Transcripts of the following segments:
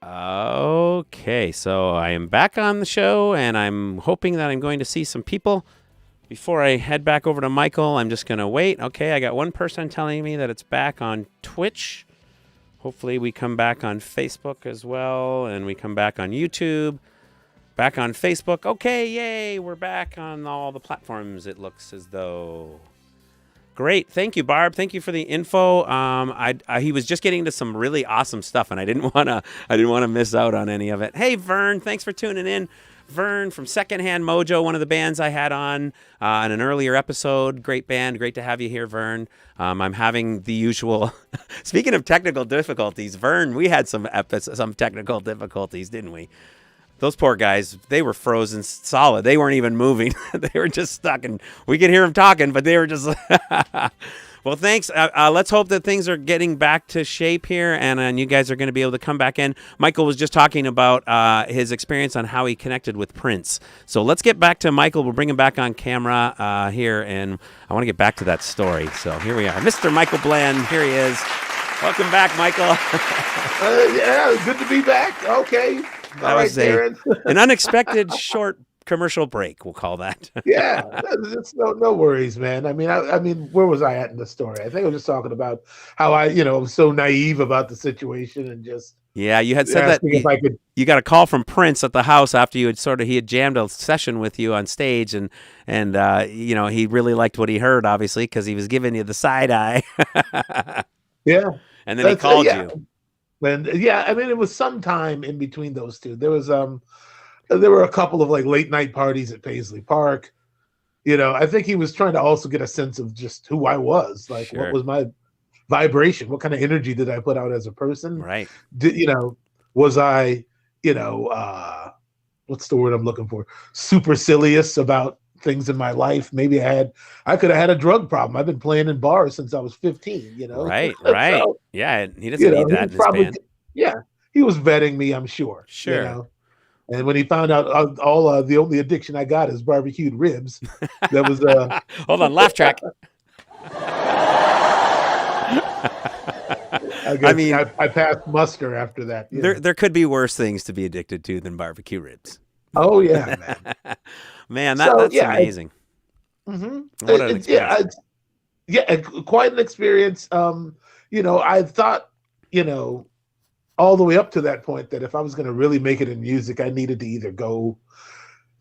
Okay, so I am back on the show, and I'm hoping that I'm going to see some people. Before I head back over to Michael, I'm just going to wait. Okay, I got one person telling me that it's back on Twitch. Hopefully we come back on Facebook as well, and we come back on YouTube. Back on Facebook. Okay, yay, we're back on all the platforms, it looks as though. Great. Thank you, Barb. Thank you for the info. He was just getting to some really awesome stuff, and I didn't want to miss out on any of it. Hey, Vern, thanks for tuning in. Vern from Secondhand Mojo, one of the bands I had on in an earlier episode. Great band. Great to have you here, Vern. I'm having the usual. Speaking of technical difficulties, Vern, we had some technical difficulties, didn't we? Those poor guys, they were frozen solid. They weren't even moving. They were just stuck, and we could hear them talking, but they were just... Well, thanks. Let's hope that things are getting back to shape here, and you guys are going to be able to come back in. Michael was just talking about his experience on how he connected with Prince. So let's get back to Michael. We'll bring him back on camera here, and I want to get back to that story. So here we are. Mr. Michael Bland, here he is. Welcome back, Michael. Yeah, good to be back. Okay. That was an unexpected short commercial break, we'll call that. Yeah, it's no worries, man. I mean, where was I at in the story? I think I was just talking about how I was so naive about the situation and just you had said that you got a call from Prince at the house after he had jammed a session with you on stage, and he really liked what he heard, obviously, because he was giving you the side eye. Yeah, and then he called you. And I mean, it was sometime in between those two. There were a couple of like late night parties at Paisley Park. I think he was trying to also get a sense of just who I was, like sure. What was my vibration, what kind of energy did I put out as a person? Right. Was I, what's the word I'm looking for? Supercilious about things in my life. Maybe I could have had a drug problem. I've been playing in bars since I was 15, Right. So, yeah, he doesn't need that in his band. Yeah, he was vetting me, I'm sure. Sure. And when he found out the only addiction I got is barbecued ribs, that was hold on, laugh track. I passed muster after that. There could be worse things to be addicted to than barbecue ribs. Oh yeah, man. Man, that's amazing. What an experience. Quite an experience. I thought, all the way up to that point that if I was going to really make it in music, I needed to either go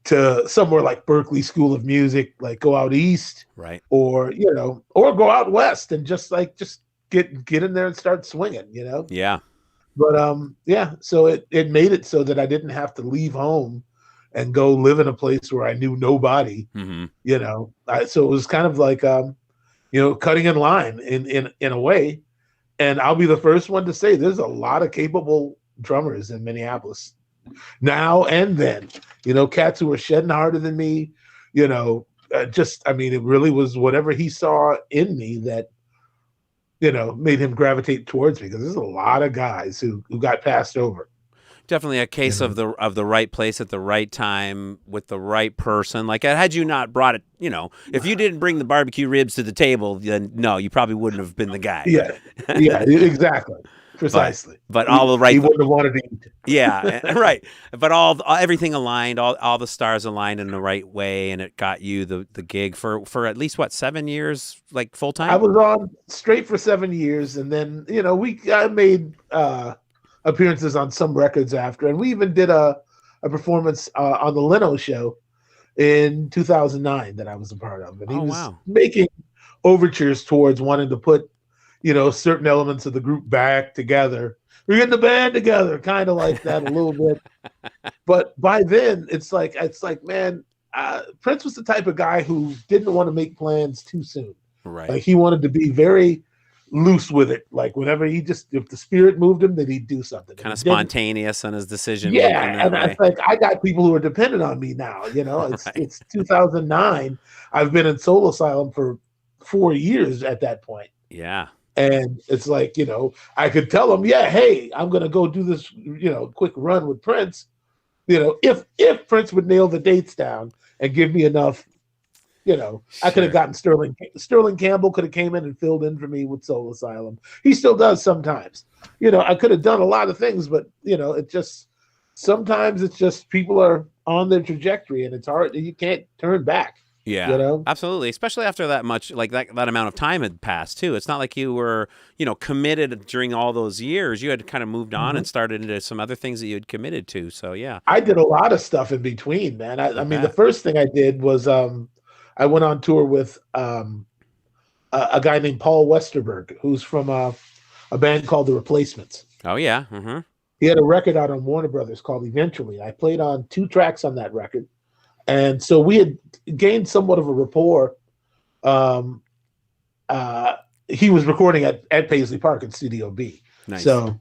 to somewhere like Berklee School of Music, like go out east, right, or go out west and just get in there and start swinging, Yeah. But so it made it so that I didn't have to leave home and go live in a place where I knew nobody, so it was kind of like, cutting in line in a way. And I'll be the first one to say there's a lot of capable drummers in Minneapolis now and then, cats who are shedding harder than me, it really was whatever he saw in me that, made him gravitate towards me, because there's a lot of guys who got passed over. Definitely a case of the right place at the right time with the right person. Like, had you not brought it, if you didn't bring the barbecue ribs to the table, then no, you probably wouldn't have been the guy. Yeah, exactly. Precisely. But all the right. He wouldn't have wanted to eat. Yeah, right. But everything aligned, all the stars aligned in the right way, and it got you the gig for at least 7 years, like full time. I was on straight for 7 years, and then I made appearances on some records after, and we even did a performance on the Leno show in 2009 that I was a part of, and he was making overtures towards wanting to put certain elements of the group back together. We're getting the band together, kind of like that a little bit. But by then, it's like, man, Prince was the type of guy who didn't want to make plans too soon. Right. Like, he wanted to be very loose with it. Like, whenever if the spirit moved him, then he'd do something. Kind of spontaneous on his decision. Yeah, and I think I got people who are dependent on me now. It's 2009. I've been in Soul Asylum for 4 years at that point. Yeah. And it's like, I could tell them, hey, I'm going to go do this, quick run with Prince. If Prince would nail the dates down and give me enough, I could have gotten Sterling Campbell could have came in and filled in for me with Soul Asylum. He still does sometimes. I could have done a lot of things, but it just sometimes it's just people are on their trajectory, and it's hard. You can't turn back. Yeah, absolutely. Especially after that much, like that amount of time had passed too. It's not like you were, committed during all those years. You had kind of moved on Mhm. and started into some other things that you had committed to. So yeah, I did a lot of stuff in between, man. I I mean, the bet. first thing I did was I went on tour with a guy named Paul Westerberg, who's from a band called The Replacements. Oh yeah. Mm-hmm. He had a record out on Warner Brothers called Eventually. I played on 2 tracks on that record. And so we had gained somewhat of a rapport. Um, he was recording at Paisley Park in Studio B. Nice. So,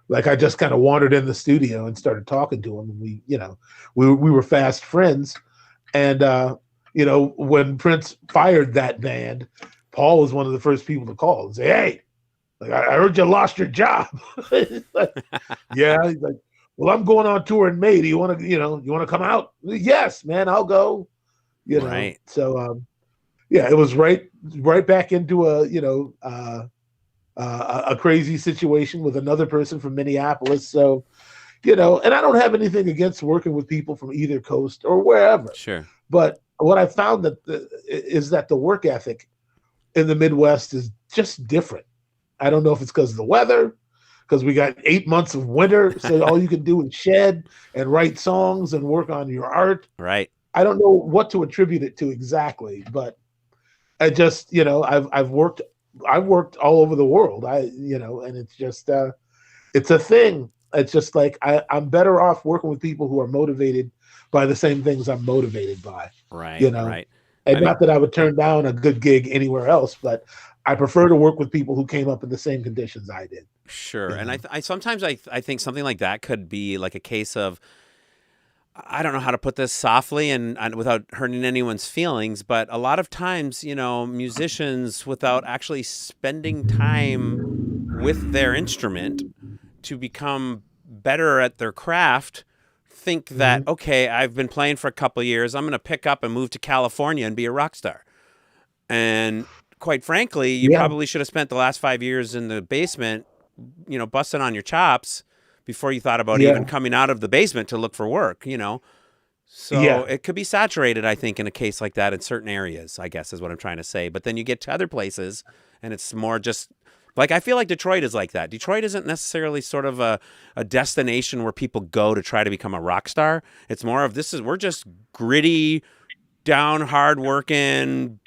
like, I just kind of wandered in the studio and started talking to him. And we were fast friends. And, when Prince fired that band, Paul was one of the first people to call and say, "Hey, like, I heard you lost your job." Like, yeah. He's like, "Well, I'm going on tour in May. Do you want to come out?" "Yes, man, I'll go." Right. So yeah, it was right back into a crazy situation with another person from Minneapolis. So, and I don't have anything against working with people from either coast or wherever. Sure. But what I found is that the work ethic in the Midwest is just different. I don't know if it's because of the weather, because we got 8 months of winter, so all you can do is shed and write songs and work on your art. Right. I don't know what to attribute it to exactly, but I just, I've worked all over the world. And it's just it's a thing. It's just like I'm better off working with people who are motivated by the same things I'm motivated by. Right. Right. And I mean, not that I would turn down a good gig anywhere else, but I prefer to work with people who came up in the same conditions I did. sure. And I sometimes I think something like that could be like a case of, I don't know how to put this softly and without hurting anyone's feelings, but a lot of times, musicians, without actually spending time with their instrument to become better at their craft, think that, Mhm. okay, I've been playing for a couple of years, I'm going to pick up and move to California and be a rock star. And quite frankly, you Yeah. probably should have spent the last 5 years in the basement, busting on your chops before you thought about even Yeah. coming out of the basement to look for work, So Yeah. it could be saturated, I think, in a case like that in certain areas, I guess is what I'm trying to say. But then you get to other places and it's more just like, I feel like Detroit is like that. Detroit isn't necessarily sort of a destination where people go to try to become a rock star. It's more of we're just gritty, down, hard working,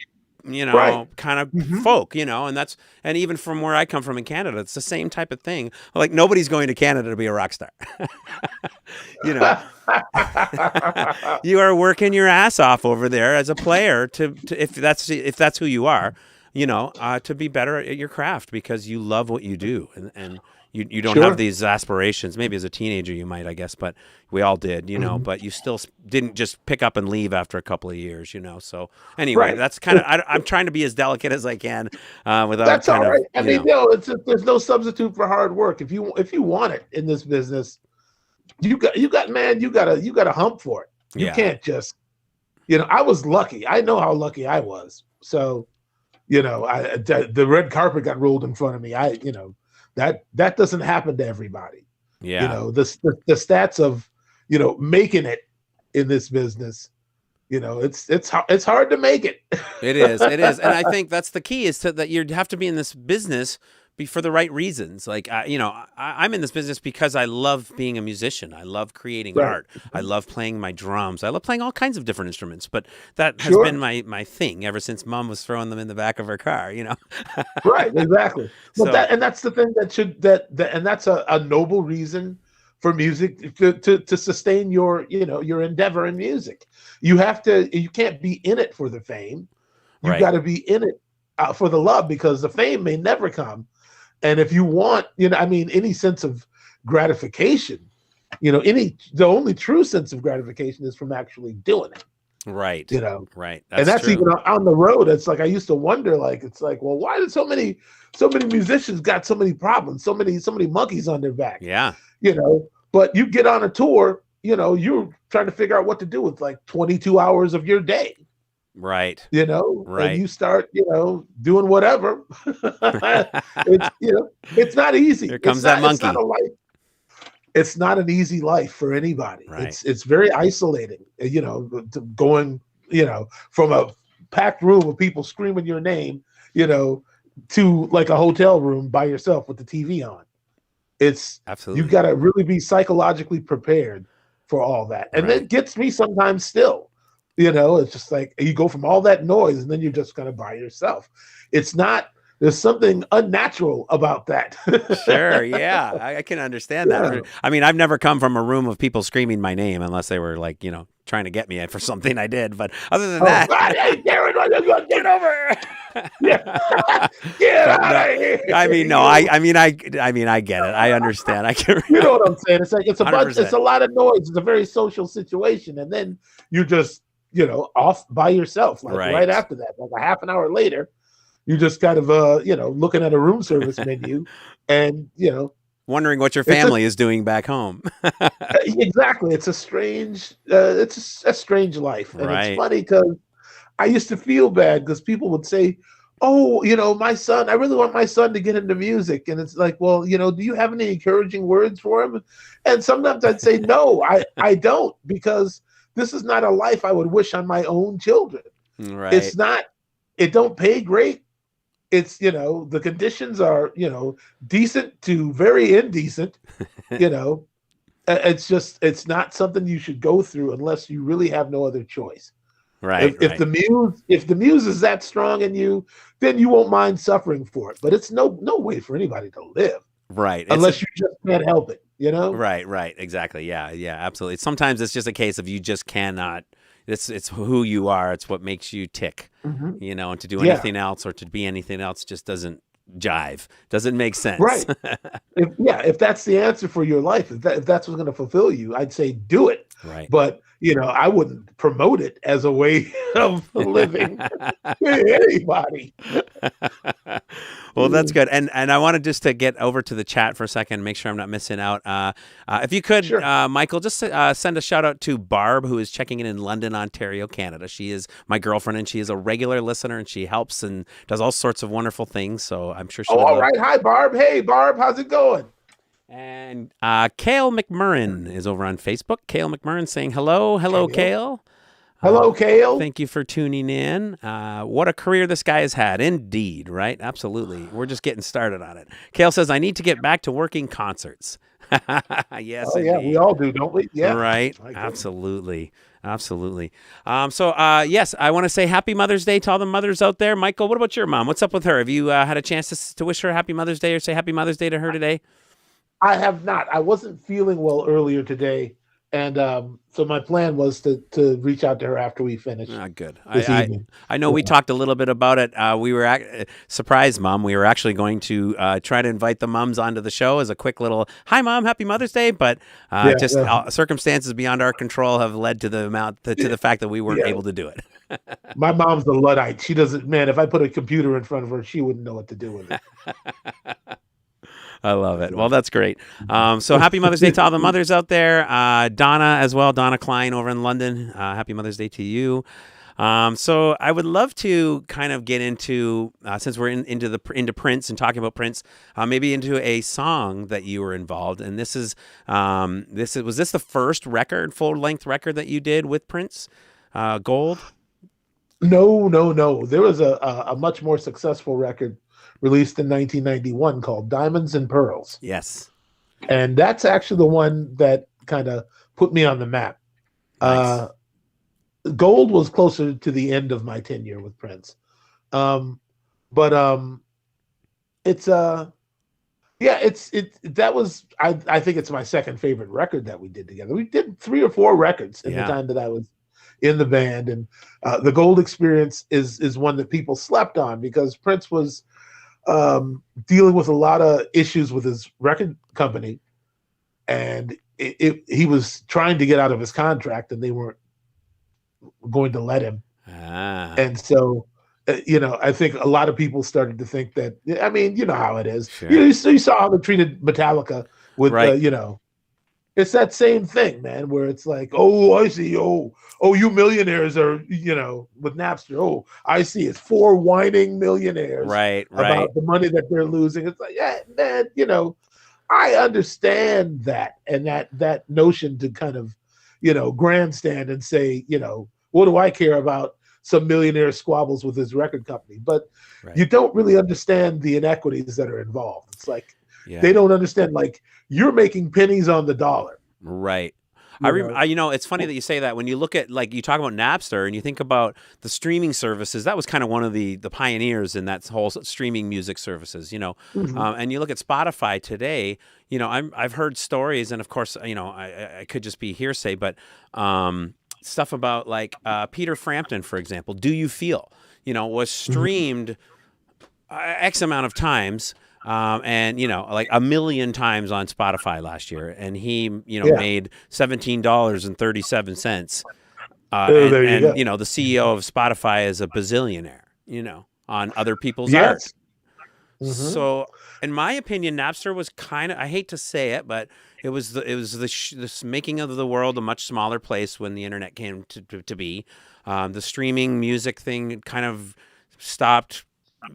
Right. kind of Mhm. folk, and even from where I come from in Canada, it's the same type of thing. Like nobody's going to Canada to be a rock star. you know, you are working your ass off over there as a player to if that's who you are, to be better at your craft because you love what you do and you don't have Sure. these aspirations. Maybe as a teenager you might, I guess, but we all did, Mhm. but you still didn't just pick up and leave after a couple of years, So anyway, Right. that's kind of, I'm trying to be as delicate as I can without That's kind all of, right. I mean, there's no substitute for hard work. If you want it in this business, you got man, you got to hump for it. You yeah, can't just, I was lucky. I know how lucky I was. So, the red carpet got rolled in front of me. That doesn't happen to everybody. yeah. The stats of, making it in this business, it's hard to make it. It is. It is. And I think that's the key is that you have to be in this business for the right reasons. Like, I'm in this business because I love being a musician. I love creating Right. art. I love playing my drums. I love playing all kinds of different instruments. But that has been Sure. my thing ever since Mom was throwing them in the back of her car. Right, exactly. But So, that's the thing and that's a noble reason for music to sustain your endeavor in music. You can't be in it for the fame. You right. got to be in it for the love, because the fame may never come. And if you want, any sense of gratification, the only true sense of gratification is from actually doing it. Right. You know, Right. and that's true. even on the road. It's like I used to wonder, like, it's like, well, why did so many musicians got so many problems, so many monkeys on their back? Yeah. But you get on a tour, you're trying to figure out what to do with like 22 hours of your day. Right. And Right. you start, doing whatever. It's not easy. Here comes that It's not monkey. a life. It's not an easy life for anybody. Right. It's very isolating, going, from a packed room of people screaming your name, to like a hotel room by yourself with the TV on. You've Absolutely. got to really be psychologically prepared for all that. And Right. that gets me sometimes still. It's just like you go from all that noise and then you're just kind of by yourself. There's something unnatural about that. Sure. Yeah. I can understand Yeah. that. I mean, I've never come from a room of people screaming my name unless they were like, trying to get me for something I did. But other than Oh, that, God, hey, Darren, get over. yeah. Get But out no, of here. I mean, no, I mean, I get it. I understand. I can. You know what I'm saying? It's like it's 100%. a lot of noise. It's a very social situation, and then you're just off by yourself. Like right after that, like a half an hour later, you just kind of looking at a room service menu, and wondering what your family is doing back home. Exactly. It's a strange life, and Right. it's funny because I used to feel bad because people would say, "Oh, my son, I really want my son to get into music." And it's like, well, do you have any encouraging words for him? And sometimes I'd say, no, I don't, because this is not a life I would wish on my own children. Right. It's not, it don't pay great. It's, the conditions are, decent to very indecent, it's not something you should go through unless you really have no other choice. Right. If the muse is that strong in you, then you won't mind suffering for it. But it's no way for anybody to live. Right. Unless you just can't help it, Right. Right. Exactly. Yeah. Yeah. Absolutely. Sometimes it's just a case of you just cannot. It's who you are. It's what makes you tick. Mm-hmm. And to do anything else or to be anything else just doesn't jive. Doesn't make sense. Right. If that's the answer for your life, if that's what's going to fulfill you, I'd say do it. Right. But I wouldn't promote it as a way of living to anybody. Well, that's good. And I wanted just to get over to the chat for a second, make sure I'm not missing out. If you could, Sure. Michael, just send a shout out to Barb, who is checking in London, Ontario, Canada. She is my girlfriend, and she is a regular listener, and she helps and does all sorts of wonderful things. So I'm sure she would all love. Right. Hi, Barb. Hey, Barb. How's it going? And Kale McMurrin is over on Facebook. Kale McMurrin saying hello. Hello, Kale. Hello, Kale. Thank you for tuning in. What a career this guy has had. Indeed, right? Absolutely. We're just getting started on it. Kale says, I need to get back to working concerts. Yes, oh, yeah, we all do, don't we? Yeah. Right. Absolutely. Absolutely. Yes, I want to say Happy Mother's Day to all the mothers out there. Michael, what about your mom? What's up with her? Have you had a chance to wish her Happy Mother's Day or say Happy Mother's Day to her today? I have not. I wasn't feeling well earlier today. And so my plan was to reach out to her after we finish. Good. This evening. I know we talked a little bit about it. We were surprised, Mom. We were actually going to try to invite the moms onto the show as a quick little "Hi, Mom, Happy Mother's Day," but circumstances beyond our control have led to the fact that we weren't able to do it. My mom's a Luddite. She doesn't. Man, if I put a computer in front of her, she wouldn't know what to do with it. I love it. Well, that's great. So happy Mother's Day to all the mothers out there. Donna as well, Donna Klein over in London. Happy Mother's Day to you. So I would love to kind of get into, since we're into Prince and talking about Prince, maybe into a song that you were involved in. Was this the first full length record that you did with Prince? Gold? No. There was a much more successful record released in 1991 called Diamonds and Pearls. Yes. And that's actually the one that kind of put me on the map. Nice. Gold was closer to the end of my tenure with Prince. That was, I think it's my second favorite record that we did together. We did 3 or 4 records in the time that I was in the band. And the Gold experience is one that people slept on because Prince was dealing with a lot of issues with his record company, and he was trying to get out of his contract, and they weren't going to let him. And so, I think a lot of people started to think that. I mean, you know how it is. Sure. You saw how they treated Metallica with, it's that same thing, man, where it's like, oh, I see, oh, you millionaires are, with Napster. Oh, I see, it's four whining millionaires Right, right, about the money that they're losing. It's like, yeah, man, I understand that, and that notion to kind of, grandstand and say, what do I care about some millionaire squabbles with his record company? But you right. don't really understand the inequities that are involved. It's like they Yeah. don't understand, like, you're making pennies on the dollar. Right. You know, It's funny that you say that when you look at, like, you talk about Napster and you think about the streaming services. That was kind of one of the pioneers in that whole streaming music services. Mhm. And you look at Spotify today. I've heard stories, and of course, I could just be hearsay, but stuff about, like, Peter Frampton, for example. Do You Feel? Was Mhm. streamed X amount of times, and like 1 million times on Spotify last year, and he Yeah. made $17.37. Oh, And there you go. the CEO of Spotify is a bazillionaire, on other people's art. Yes. Hmm. So, in my opinion, Napster was kind of, I hate to say it, but this making of the world a much smaller place when the internet came to be. The streaming music thing kind of stopped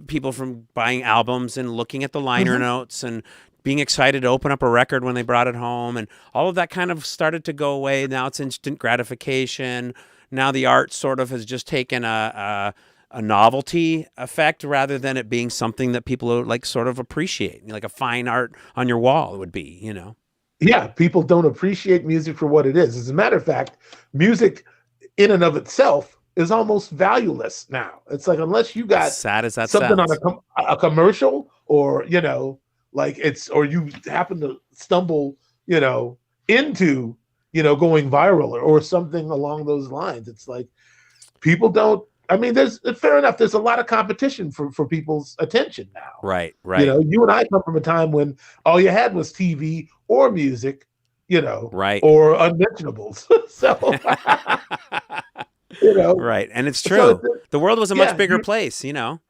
people from buying albums and looking at the liner Hmm. notes and being excited to open up a record when they brought it home, and all of that kind of started to go away. Now it's instant gratification. Now the art sort of has just taken a novelty effect rather than it being something that people like sort of appreciate, like a fine art on your wall would be. Yeah, people don't appreciate music for what it is. As a matter of fact, music in and of itself is almost valueless now. It's like, unless you As got sad as that something on sounds. a commercial, or like or you happen to stumble, you know, into going viral, or something along those lines. It's like people don't. I mean, there's fair enough. There's a lot of competition for people's attention now. Right, right, You and I come from a time when all you had was TV or music, right. or unmentionables. So, you know, Right, and it's so true. The world was a much yeah, bigger place. mhm.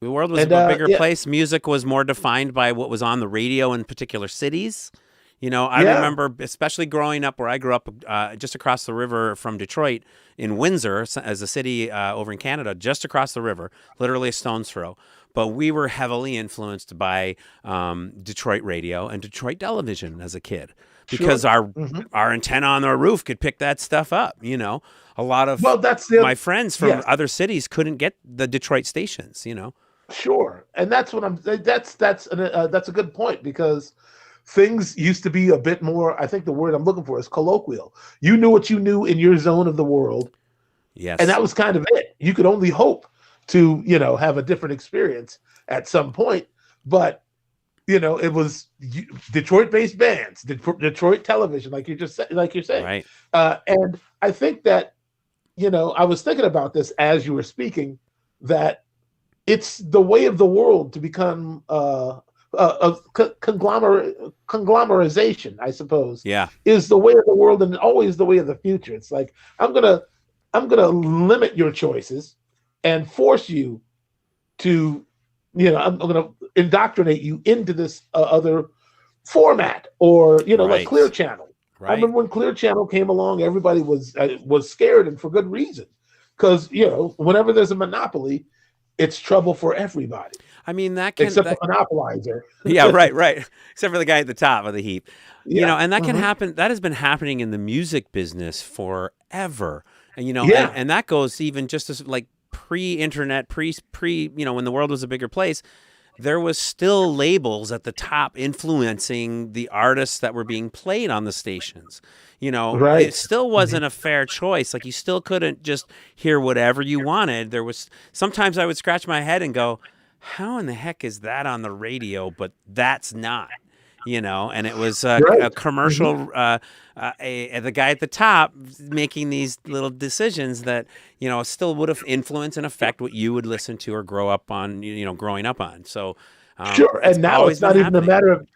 The world was And a bigger yeah, place. Music was more defined by what was on the radio in particular cities. I yeah, remember, especially growing up where I grew up, just across the river from Detroit, in Windsor, as a city over in Canada, just across the river, literally a stone's throw. But we were heavily influenced by Detroit radio and Detroit television as a kid, because sure. our Hmm. our antenna on our roof could pick that stuff up. A lot of Well, that's my the friends from yes, other cities couldn't get the Detroit stations. sure, and that's what I'm. That's a good point, because things used to be a bit more. I think the word I'm looking for is colloquial. You knew what you knew in your zone of the world, and Yes. that was kind of it. You could only hope to have a different experience at some point, but it was Detroit-based bands, Detroit television, like like you're saying, Right. and I think that I was thinking about this as you were speaking, that it's the way of the world to become conglomerization, I suppose, Yeah. is the way of the world, and always the way of the future. It's like, I'm gonna limit your choices and force you to, I'm gonna indoctrinate you into this other format, or like Clear Right. Channel. I Right. remember when Clear Channel came along, everybody was scared, and for good reason, because whenever there's a monopoly, it's trouble for everybody I mean, that can except the that monopolizer. yeah, right, right. Except for the guy at the top of the heap. Yeah. And that can Hmm. happen. That has been happening in the music business forever. And Yeah. and that goes even just as, like, pre-internet, when the world was a bigger place, there was still labels at the top influencing the artists that were being played on the stations. It Right. still Hmm. wasn't a fair choice. Like, you still couldn't just hear whatever you wanted. There was sometimes I would scratch my head and go, how in the heck is that on the radio, but that's not? And it was a Right. Hmm. commercial, the guy at the top making these little decisions that, still would have influenced and affect what you would listen to or grow up on, growing up on. So Sure. it's And now always it's been not even a happening. matter of,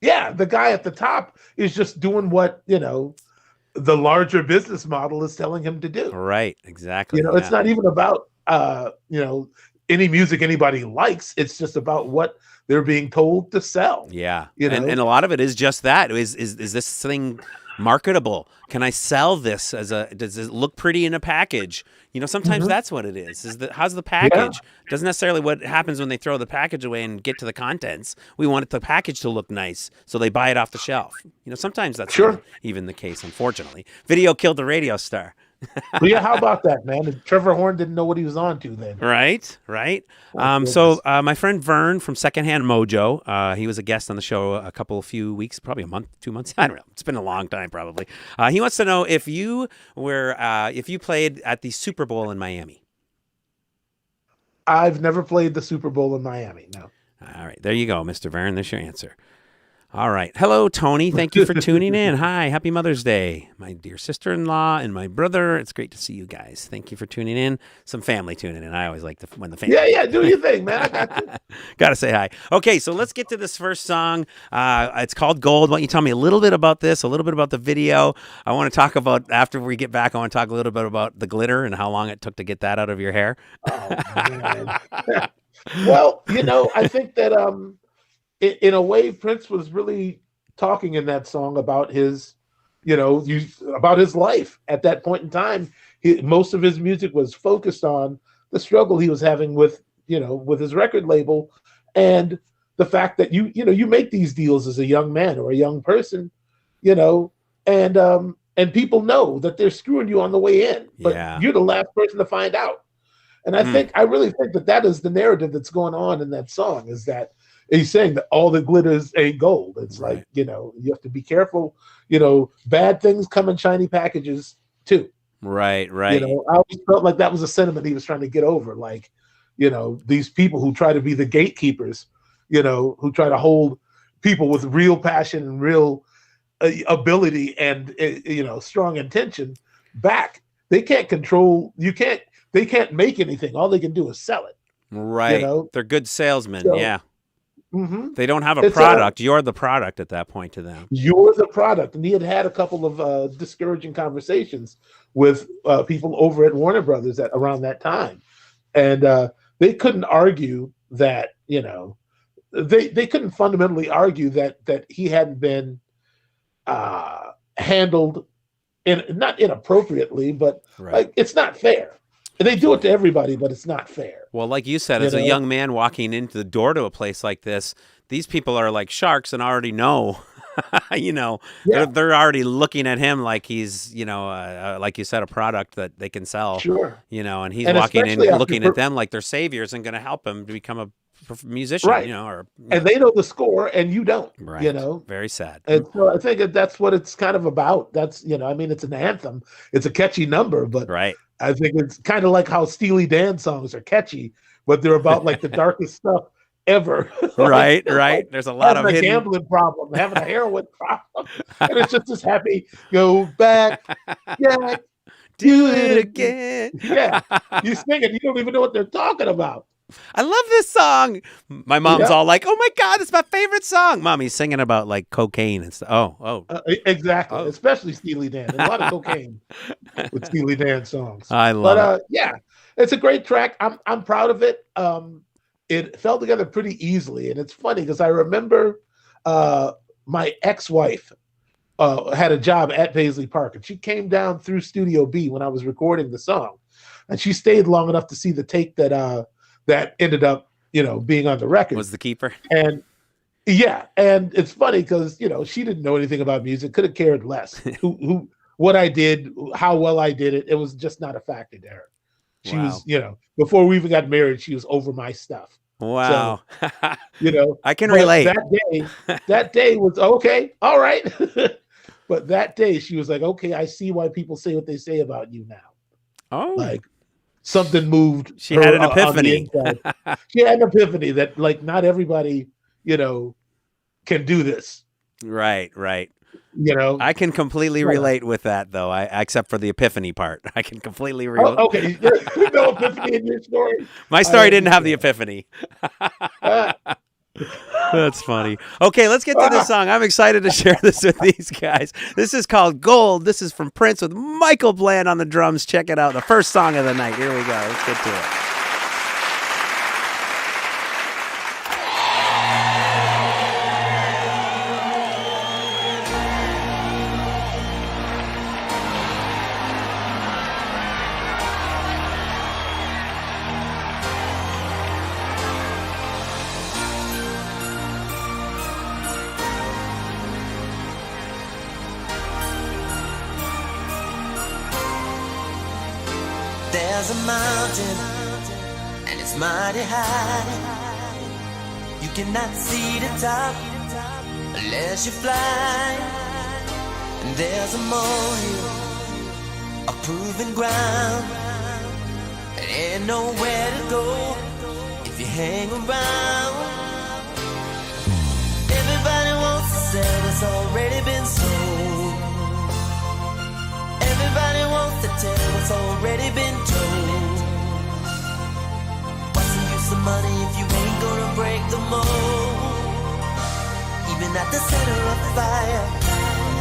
yeah, the guy at the top is just doing what the larger business model is telling him to do. Right. Exactly. It's Yeah. not even about any music anybody likes. It's just about what they're being told to sell. Yeah. You know? And a lot of it is just that. Is this thing marketable? Can I sell this does it look pretty in a package? You know, sometimes that's what it is. How's the package? Doesn't necessarily what happens when they throw the package away and get to the contents. We want the package to look nice, so they buy it off the shelf. You know, sometimes that's even the case, unfortunately. Video killed the radio star. Well, yeah, how about that, man? Trevor Horn didn't know what he was on to then. Right. So my friend Vern from Secondhand Mojo, he was a guest on the show a few weeks, probably a month, 2 months. I don't know. It's been a long time, probably. He wants to know if you played at the Super Bowl in Miami. I've never played the Super Bowl in Miami, no. All right. There you go, Mr. Vern. There's your answer. All right. Hello, Tony. Thank you for tuning in. Hi. Happy Mother's Day. My dear sister-in-law and my brother. It's great to see you guys. Thank you for tuning in. Some family tuning in. I always like when the family. Yeah. Do your thing, man. I got you. Got to say hi. Okay, so let's get to this first song. It's called Gold. Why don't you tell me a little bit about this, a little bit about the video? I want to talk about, after we get back, I want to talk a little bit about the glitter and how long it took to get that out of your hair. Oh, man. Well, I think that in a way, Prince was really talking in that song about his, about his life at that point in time. Most of his music was focused on the struggle he was having with his record label, and the fact that you make these deals as a young man or a young person, and people know that they're screwing you on the way in, but you're the last person to find out. And I really think that is the narrative that's going on in that song, is that he's saying that all the glitters ain't gold. It's like, you have to be careful. Bad things come in shiny packages too. Right. I always felt like that was a sentiment he was trying to get over. Like, these people who try to be the gatekeepers, who try to hold people with real passion and real ability and, strong intention back. They can't control, they can't make anything. All they can do is sell it. Right. They're good salesmen. So, yeah. Mm-hmm. They don't have a product. You're the product at that point to them. You're the product. And he had a couple of discouraging conversations with people over at Warner Brothers around that time. And they couldn't argue that, they couldn't fundamentally argue that he hadn't been handled not inappropriately, but like, it's not fair. And they do it to everybody, but it's not fair. Well, like you said, as a young man walking into the door to a place like this, these people are like sharks and already know, they're already looking at him like he's, like you said, a product that they can sell. Sure. And he's walking in looking at them like they're saviors and going to help him to become a musician, right. And they know the score and you don't, right. Very sad. And so I think that's what it's kind of about. That's, it's an anthem. It's a catchy number, but right. I think it's kind of like how Steely Dan songs are catchy, but they're about like the darkest stuff ever. Right. There's a lot of a gambling problem, having a heroin problem, and it's just this happy, go back, yeah, do it again. Yeah, you sing it, you don't even know what they're talking about. I love this song. My mom's all like, "Oh my God, it's my favorite song." Mommy's singing about like cocaine and stuff. Exactly. Especially Steely Dan. There's a lot of cocaine with Steely Dan songs. I love it. Yeah, it's a great track. I'm proud of it. It fell together pretty easily, and it's funny because I remember my ex-wife had a job at Paisley Park, and she came down through Studio B when I was recording the song, and she stayed long enough to see the take that ended up, being on the record. Was the keeper. And and it's funny because, she didn't know anything about music, could have cared less what I did, how well I did it. It was just not a factor to her. She was, before we even got married, she was over my stuff. Wow. So, I can relate. That day was okay. All right. But that day she was like, okay, I see why people say what they say about you now. Oh, like, something moved. She had an epiphany. She had an epiphany that, like, not everybody, can do this. Right. I can completely relate with that, though. Except for the epiphany part, I can completely relate. Okay, there's no epiphany in your story. My story didn't have the epiphany. That's funny. Okay, let's get to this song. I'm excited to share this with these guys. This is called Gold. This is from Prince with Michael Bland on the drums. Check it out. The first song of the night. Here we go. Let's get to it. There's a mountain, and it's mighty high. You cannot see the top unless you fly. And there's a molehill, a proven ground. There ain't nowhere to go if you hang around. Everybody wants to sell what's already been sold. Everybody wants to tell what's already been told. What's the use of money if you ain't gonna break the mold? Even at the center of the fire,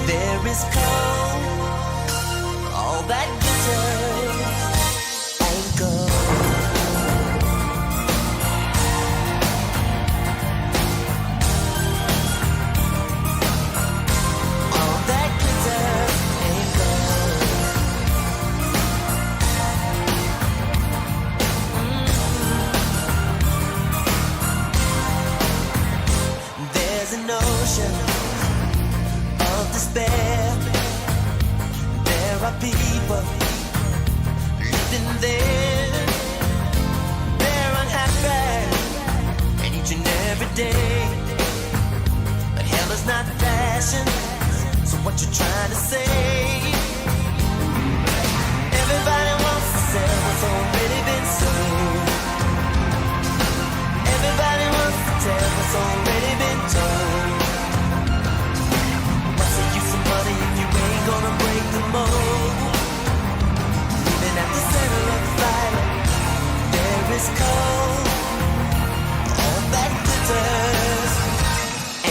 there is cold. All that glitters ain't gold. All that glitters ain't gold. There's an ocean of despair. There are people living there. They're unhappy, and each and every day. But hell is not fashion, so what you trying to say? Everybody wants to sell what's already been sold. Everybody wants to tell what's already been told. What's the use of money if you ain't gonna break the mold? Even at the center of the fire, there is cold. All that glitters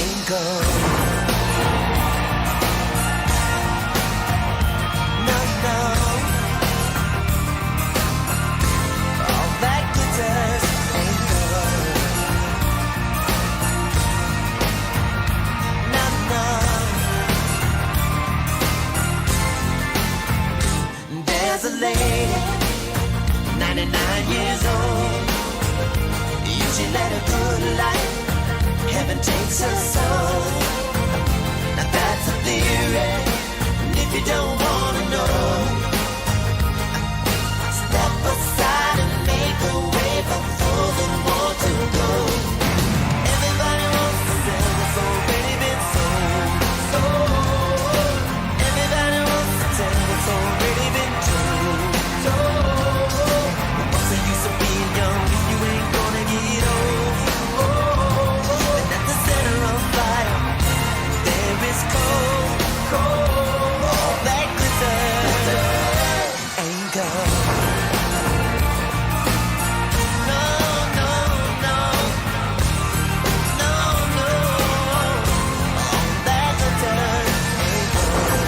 ain't gold. No, no. All that glitters ain't gold. No, no. There's a lady, 99 years old. She led a good life, heaven takes her soul. Now that's a theory, and if you don't wanna know, step aside and make a way for those that want to go. Everybody wants to sell what's already been sold. Everybody wants to tell what's already been told. What's the use of being young if you ain't gonna get old? And at the center of fire, there is cold. All that glitters ain't gold. No, no, no. No, no. All that glitters ain't gold.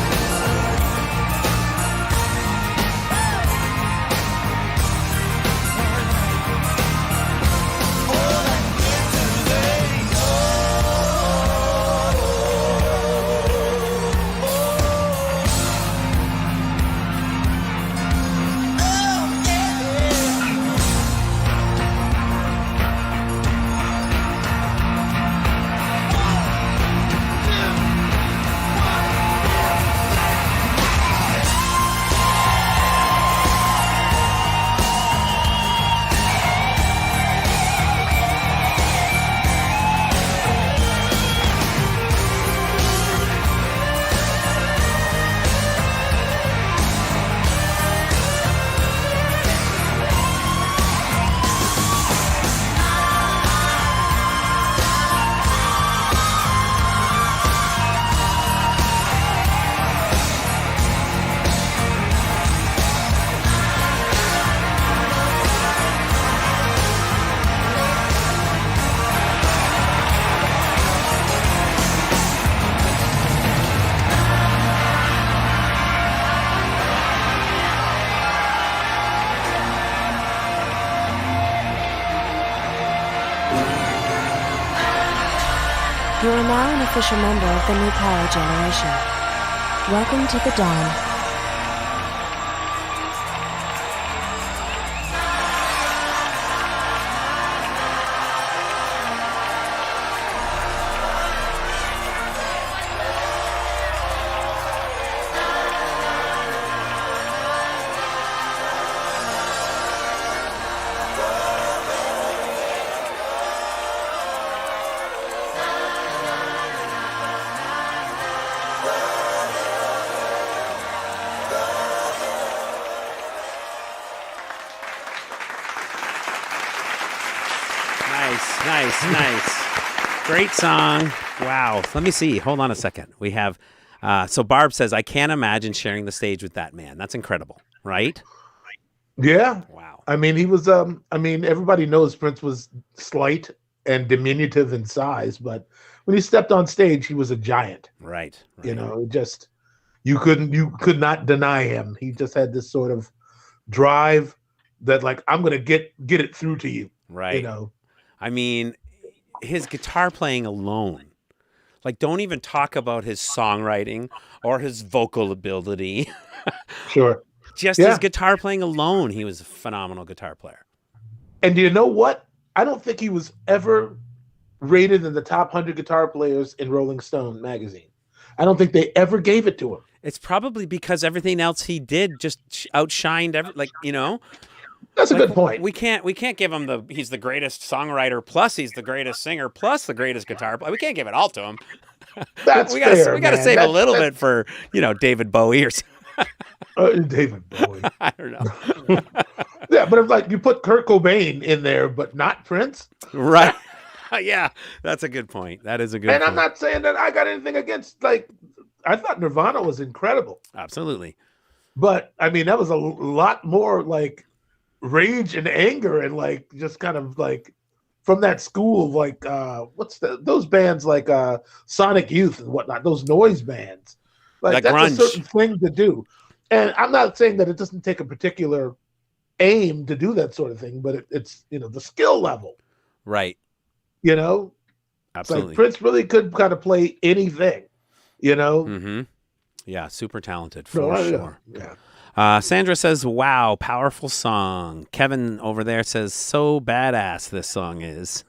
You are now an official member of the new power generation. Welcome to the dawn. Nice. Great song. Wow. Let me see. Hold on a second. We have, so Barb says, I can't imagine sharing the stage with that man. That's incredible, right? Yeah. Wow. I mean, he was, everybody knows Prince was slight and diminutive in size, but when he stepped on stage, he was a giant. Right. You know, just, you could not deny him. He just had this sort of drive that, like, I'm going to get it through to you. Right. You know, I mean, his guitar playing alone, like, don't even talk about his songwriting or his vocal ability. Sure. Just his guitar playing alone, he was a phenomenal guitar player. And do you know what? I don't think he was ever rated in the top 100 guitar players in Rolling Stone magazine. I don't think they ever gave it to him. It's probably because everything else he did just outshined That's a good point. We can't give him he's the greatest songwriter plus he's the greatest singer plus the greatest guitar player. We can't give it all to him. That's we fair. gotta save a little bit for David Bowie or David Bowie. I don't know. Yeah, but if, like, you put Kurt Cobain in there, but not Prince, right? Yeah, that's a good point. That is a good. And point. I'm not saying that I got anything against, like, I thought Nirvana was incredible. Absolutely. But I mean, that was a lot more like rage and anger and, like, just kind of like from that school of, like, those bands like Sonic Youth and whatnot, those noise bands. Like, that's grunge. a certain thing to do. And I'm not saying that it doesn't take a particular aim to do that sort of thing, but it's the skill level. Right. Absolutely. It's like Prince really could kind of play anything, Mm-hmm. Yeah, super talented for sure. Yeah. Sandra says, wow, powerful song. Kevin over there says, so badass this song is.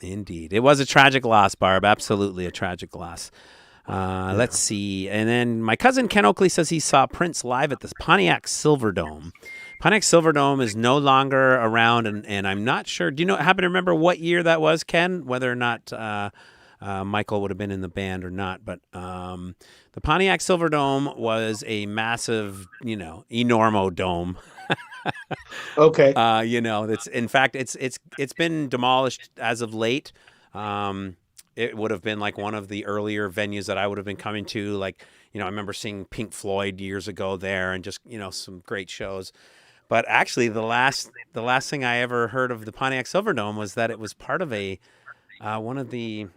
Indeed. It was a tragic loss, Barb. Absolutely a tragic loss. Let's see. And then my cousin Ken Oakley says he saw Prince live at the Pontiac Silverdome. Pontiac Silverdome is no longer around, and I'm not sure. Do you happen to remember what year that was, Ken? Whether or not Michael would have been in the band or not, but the Pontiac Silverdome was a massive, enormo dome. Okay. It's been demolished as of late. It would have been like one of the earlier venues that I would have been coming to. Like, I remember seeing Pink Floyd years ago there, and just some great shows. But actually, the last thing I ever heard of the Pontiac Silverdome was that it was part of a one of the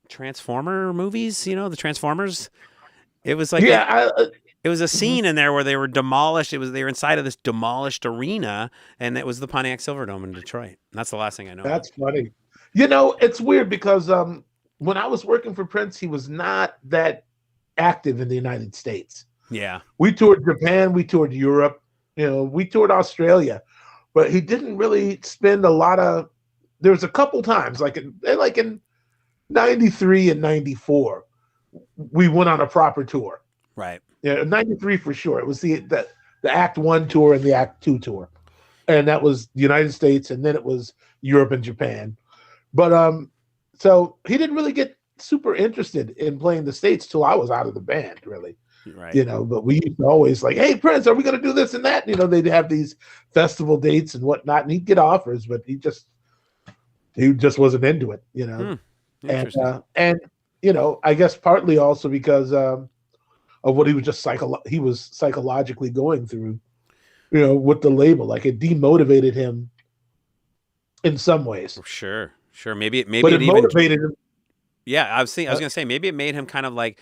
Transformer movies, the Transformers. It was like it was a scene in there where they were demolished. They were inside of this demolished arena, and it was the Pontiac Silverdome in Detroit. And that's the last thing I know. That's funny. It's weird because when I was working for Prince, he was not that active in the United States. Yeah. We toured Japan, we toured Europe, we toured Australia, but he didn't really spend a lot of. There was a couple times, like in 93 and 94, we went on a proper tour. Right. Yeah, 93 for sure. It was the Act 1 tour and the Act 2 tour. And that was the United States, and then it was Europe and Japan. But so he didn't really get super interested in playing the States till I was out of the band, really. Right. But we used to always like, hey, Prince, are we going to do this and that? They'd have these festival dates and whatnot, and he'd get offers, but he just wasn't into it, And I guess partly also because of what he was just psychologically going through, with the label. Like, it demotivated him in some ways. Sure. Maybe it motivated him. Yeah, I was going to say, maybe it made him kind of like,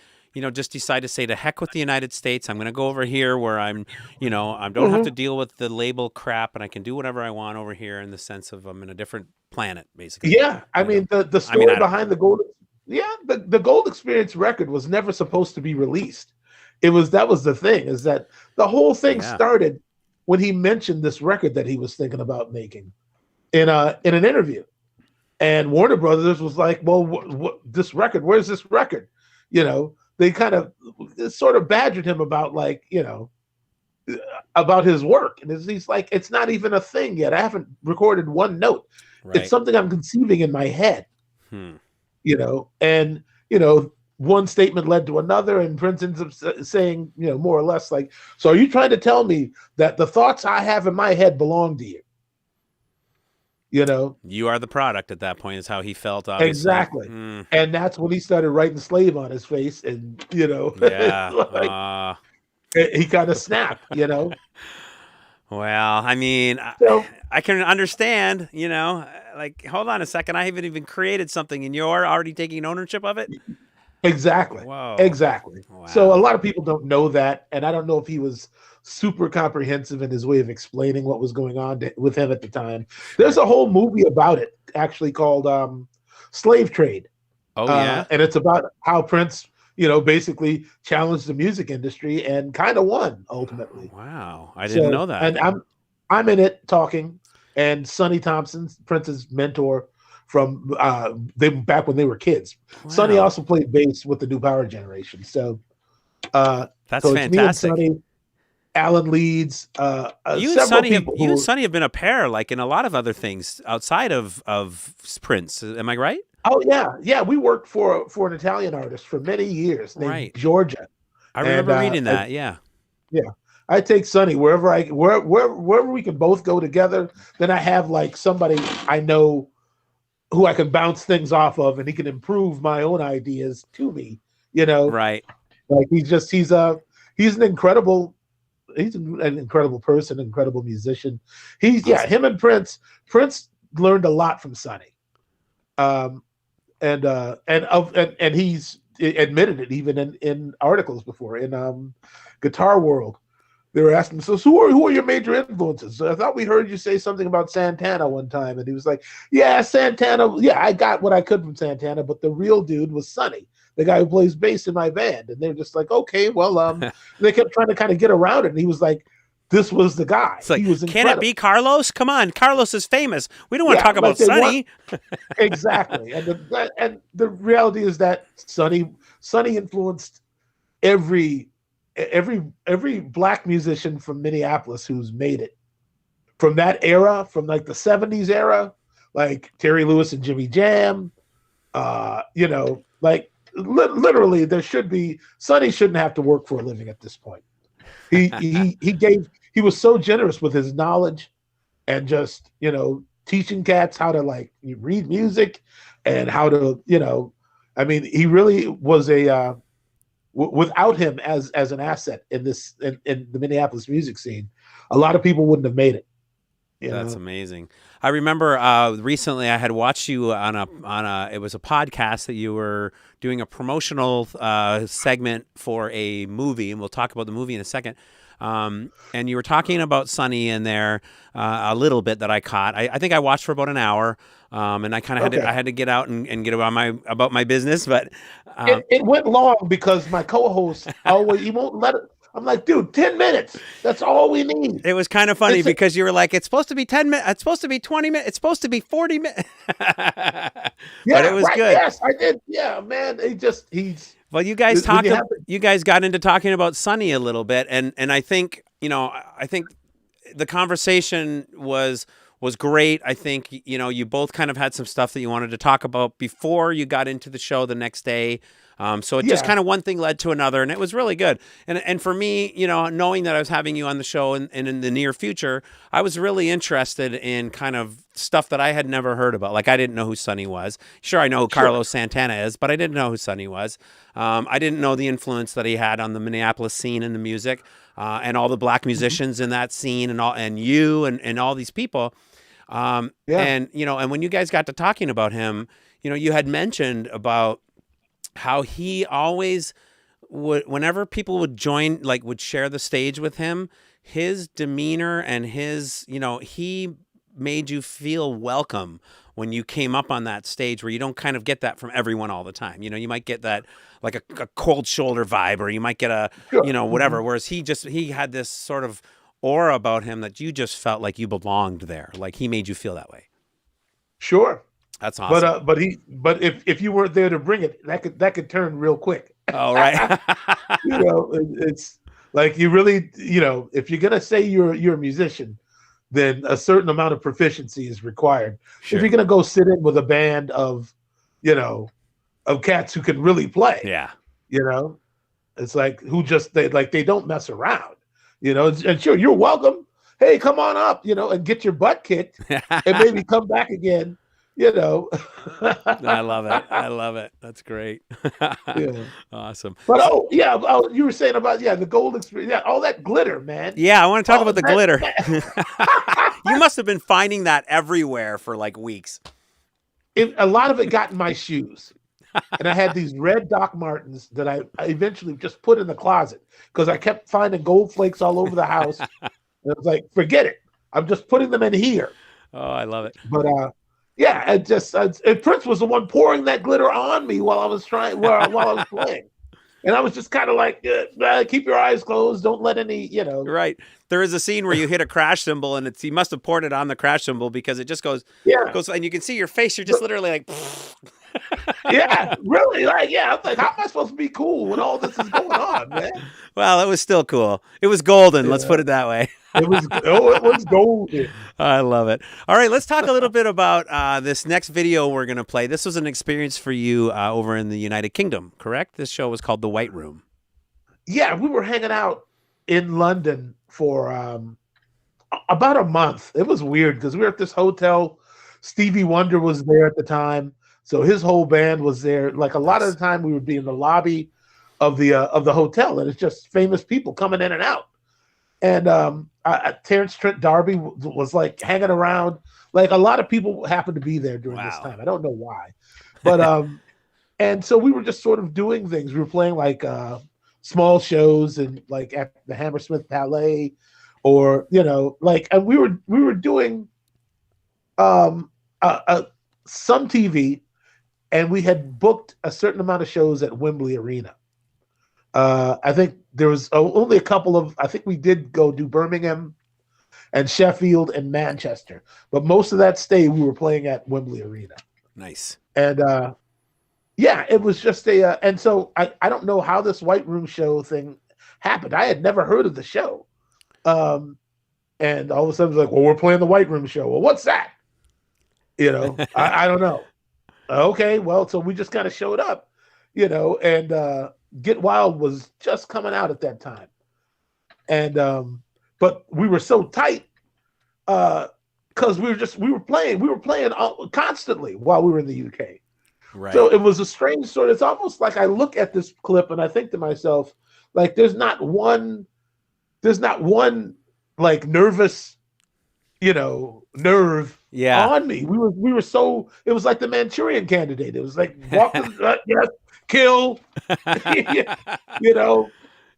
just decide to say, to heck with the United States. I'm going to go over here where I'm, I don't have to deal with the label crap, and I can do whatever I want over here, in the sense of I'm in a different planet, basically. Yeah, I mean, the story behind the Gold. Yeah, the Gold Experience record was never supposed to be released. That was the thing, is that the whole thing started when he mentioned this record that he was thinking about making in an interview. And Warner Brothers was like, well, this record, where's this record? They kind of sort of badgered him about, like, about his work. And he's like, it's not even a thing yet. I haven't recorded one note. Right. It's something I'm conceiving in my head. And, one statement led to another, and Prince ends up saying, more or less like, so are you trying to tell me that the thoughts I have in my head belong to you? You know, You are the product at that point is how he felt, obviously. exactly. And that's when he started writing slave on his face, and Yeah. like, he kind of snapped. Well, I mean, So I can understand, like, hold on a second. I haven't even created something and you're already taking ownership of it. exactly, Whoa. exactly. So a Wow. lot of people don't know that, and I don't know if he was super comprehensive in his way of explaining what was going on with him at the time. There's Sure. a whole movie about it, actually called Slave Trade. Oh, yeah. And it's about how Prince, basically challenged the music industry and kind of won ultimately. Wow. I didn't So, know that. and I'm in it talking, and Sonny Thompson, Prince's mentor from them back when they were kids. Wow. Sonny also played bass with the New Power Generation. So, That's so it's me and fantastic. Sonny, Alan Leeds, You and several Sonny have people you and Sonny have been a pair, like in a lot of other things outside of Prince. Am I right? Oh yeah. We worked for an Italian artist for many years named Right. Georgia. I remember And, reading that. Yeah. Yeah, I take Sonny wherever we can both go together. Then I have like somebody I know who I can bounce things off of, and he can improve my own ideas to me. Right. Like he's an incredible person, incredible musician. Awesome. Him and Prince learned a lot from Sonny. And he's admitted it even in articles before in Guitar World. They were asking, so who are your major influences? So I thought we heard you say something about Santana one time, and he was like, "Yeah, Santana. Yeah, I got what I could from Santana, but the real dude was Sonny, the guy who plays bass in my band." And they're just like, "Okay, well, they kept trying to kind of get around it, and he was like, "This was the guy. It's like, he was can incredible." it be Carlos? Come on, Carlos is famous. We don't want to Yeah, talk about like they want- Sonny. Exactly, and the reality is that Sonny influenced every black musician from Minneapolis who's made it from that era, from like the 70s era, like Terry Lewis and Jimmy Jam. Like literally Sonny shouldn't have to work for a living at this point. He was so generous with his knowledge and just, teaching cats how to like read music and how to, I mean, he really was without him as an asset in the Minneapolis music scene, a lot of people wouldn't have made it. That's amazing. I remember recently I had watched you on it was a podcast that you were doing a promotional segment for a movie, and we'll talk about the movie in a second. And you were talking about Sonny in there a little bit that I caught. I think I watched for about an hour, and I kind of had to get out and get about my business. But it went long because my co-host he won't let it. I'm like, dude, 10 minutes. That's all we need. It was kind of funny because you were like, it's supposed to be 10 minutes. It's supposed to be 20 minutes. It's supposed to be 40 minutes. Yeah, but it was good. Yes, I did. Yeah, man. Well, you guys you guys got into talking about Sonny a little bit. And I think, I think the conversation was great. I think, you both kind of had some stuff that you wanted to talk about before you got into the show the next day. So it just kind of one thing led to another, and it was really good. And for me, knowing that I was having you on the show and in the near future, I was really interested in kind of stuff that I had never heard about. Like I didn't know who Sonny was. Sure, I know who Carlos Santana is, but I didn't know who Sonny was. I didn't know the influence that he had on the Minneapolis scene and the music, and all the black musicians in that scene, and all these people. And and when you guys got to talking about him, you had mentioned about how he always would, whenever people would join, like would share the stage with him, his demeanor and his, he made you feel welcome when you came up on that stage, where you don't kind of get that from everyone all the time. You might get that like a cold shoulder vibe, or you might get a, whatever. Whereas he had this sort of aura about him that you just felt like you belonged there. Like he made you feel that way. Sure. That's awesome. But if you weren't there to bring it, that could turn real quick. Oh, right. It's like you really, if you're gonna say you're a musician, then a certain amount of proficiency is required. Sure. If you're gonna go sit in with a band of cats who can really play, it's like they don't mess around, and sure, you're welcome. hey, come on up, and get your butt kicked and maybe come back again, I love it. I love it. That's great. Yeah. Awesome. But you were saying about the gold experience, all that glitter, man. Yeah, I want to talk about the glitter. that- You must have been finding that everywhere for like weeks. a lot of it got in my shoes. And I had these red Doc Martens that I eventually just put in the closet because I kept finding gold flakes all over the house. And it was like, forget it. I'm just putting them in here. Oh, I love it. But Prince was the one pouring that glitter on me while I was while I was playing. And I was just kind of like, keep your eyes closed. Don't let any, Right. There is a scene where you hit a crash cymbal and he must have poured it on the crash cymbal because it just goes, and you can see your face. You're just literally like, yeah, really. Like, I'm like, how am I supposed to be cool when all this is going on, man? Well, it was still cool. It was golden. Let's put it that way. It was golden. I love it. All right, let's talk a little bit about this next video we're going to play. This was an experience for you over in the United Kingdom, correct? This show was called The White Room. Yeah, we were hanging out in London for about a month. It was weird because we were at this hotel. Stevie Wonder was there at the time, so his whole band was there. Like a lot of the time, we would be in the lobby of the hotel, and it's just famous people coming in and out. And Terrence Trent D'Arby was like hanging around. Like a lot of people happened to be there during this time. I don't know why, but and so we were just sort of doing things. We were playing like small shows and like at the Hammersmith Ballet, or and we were doing some TV, and we had booked a certain amount of shows at Wembley Arena. I think there was only a couple of, I think we did go do Birmingham and Sheffield and Manchester, but most of that stay we were playing at Wembley Arena. Nice. And it was just and so I don't know how this White Room show thing happened. I had never heard of the show. And all of a sudden it was like, well, we're playing the White Room show. Well, what's that? I don't know. Okay, well, so we just kind of showed up, and Get Wild was just coming out at that time. And but we were so tight because we were playing constantly while we were in the UK. Right. So it was a strange sort. It's almost like I look at this clip and I think to myself, like, there's not one like nervous, nerve on me. We were so, it was like the Manchurian Candidate. It was like walking, yes, kill,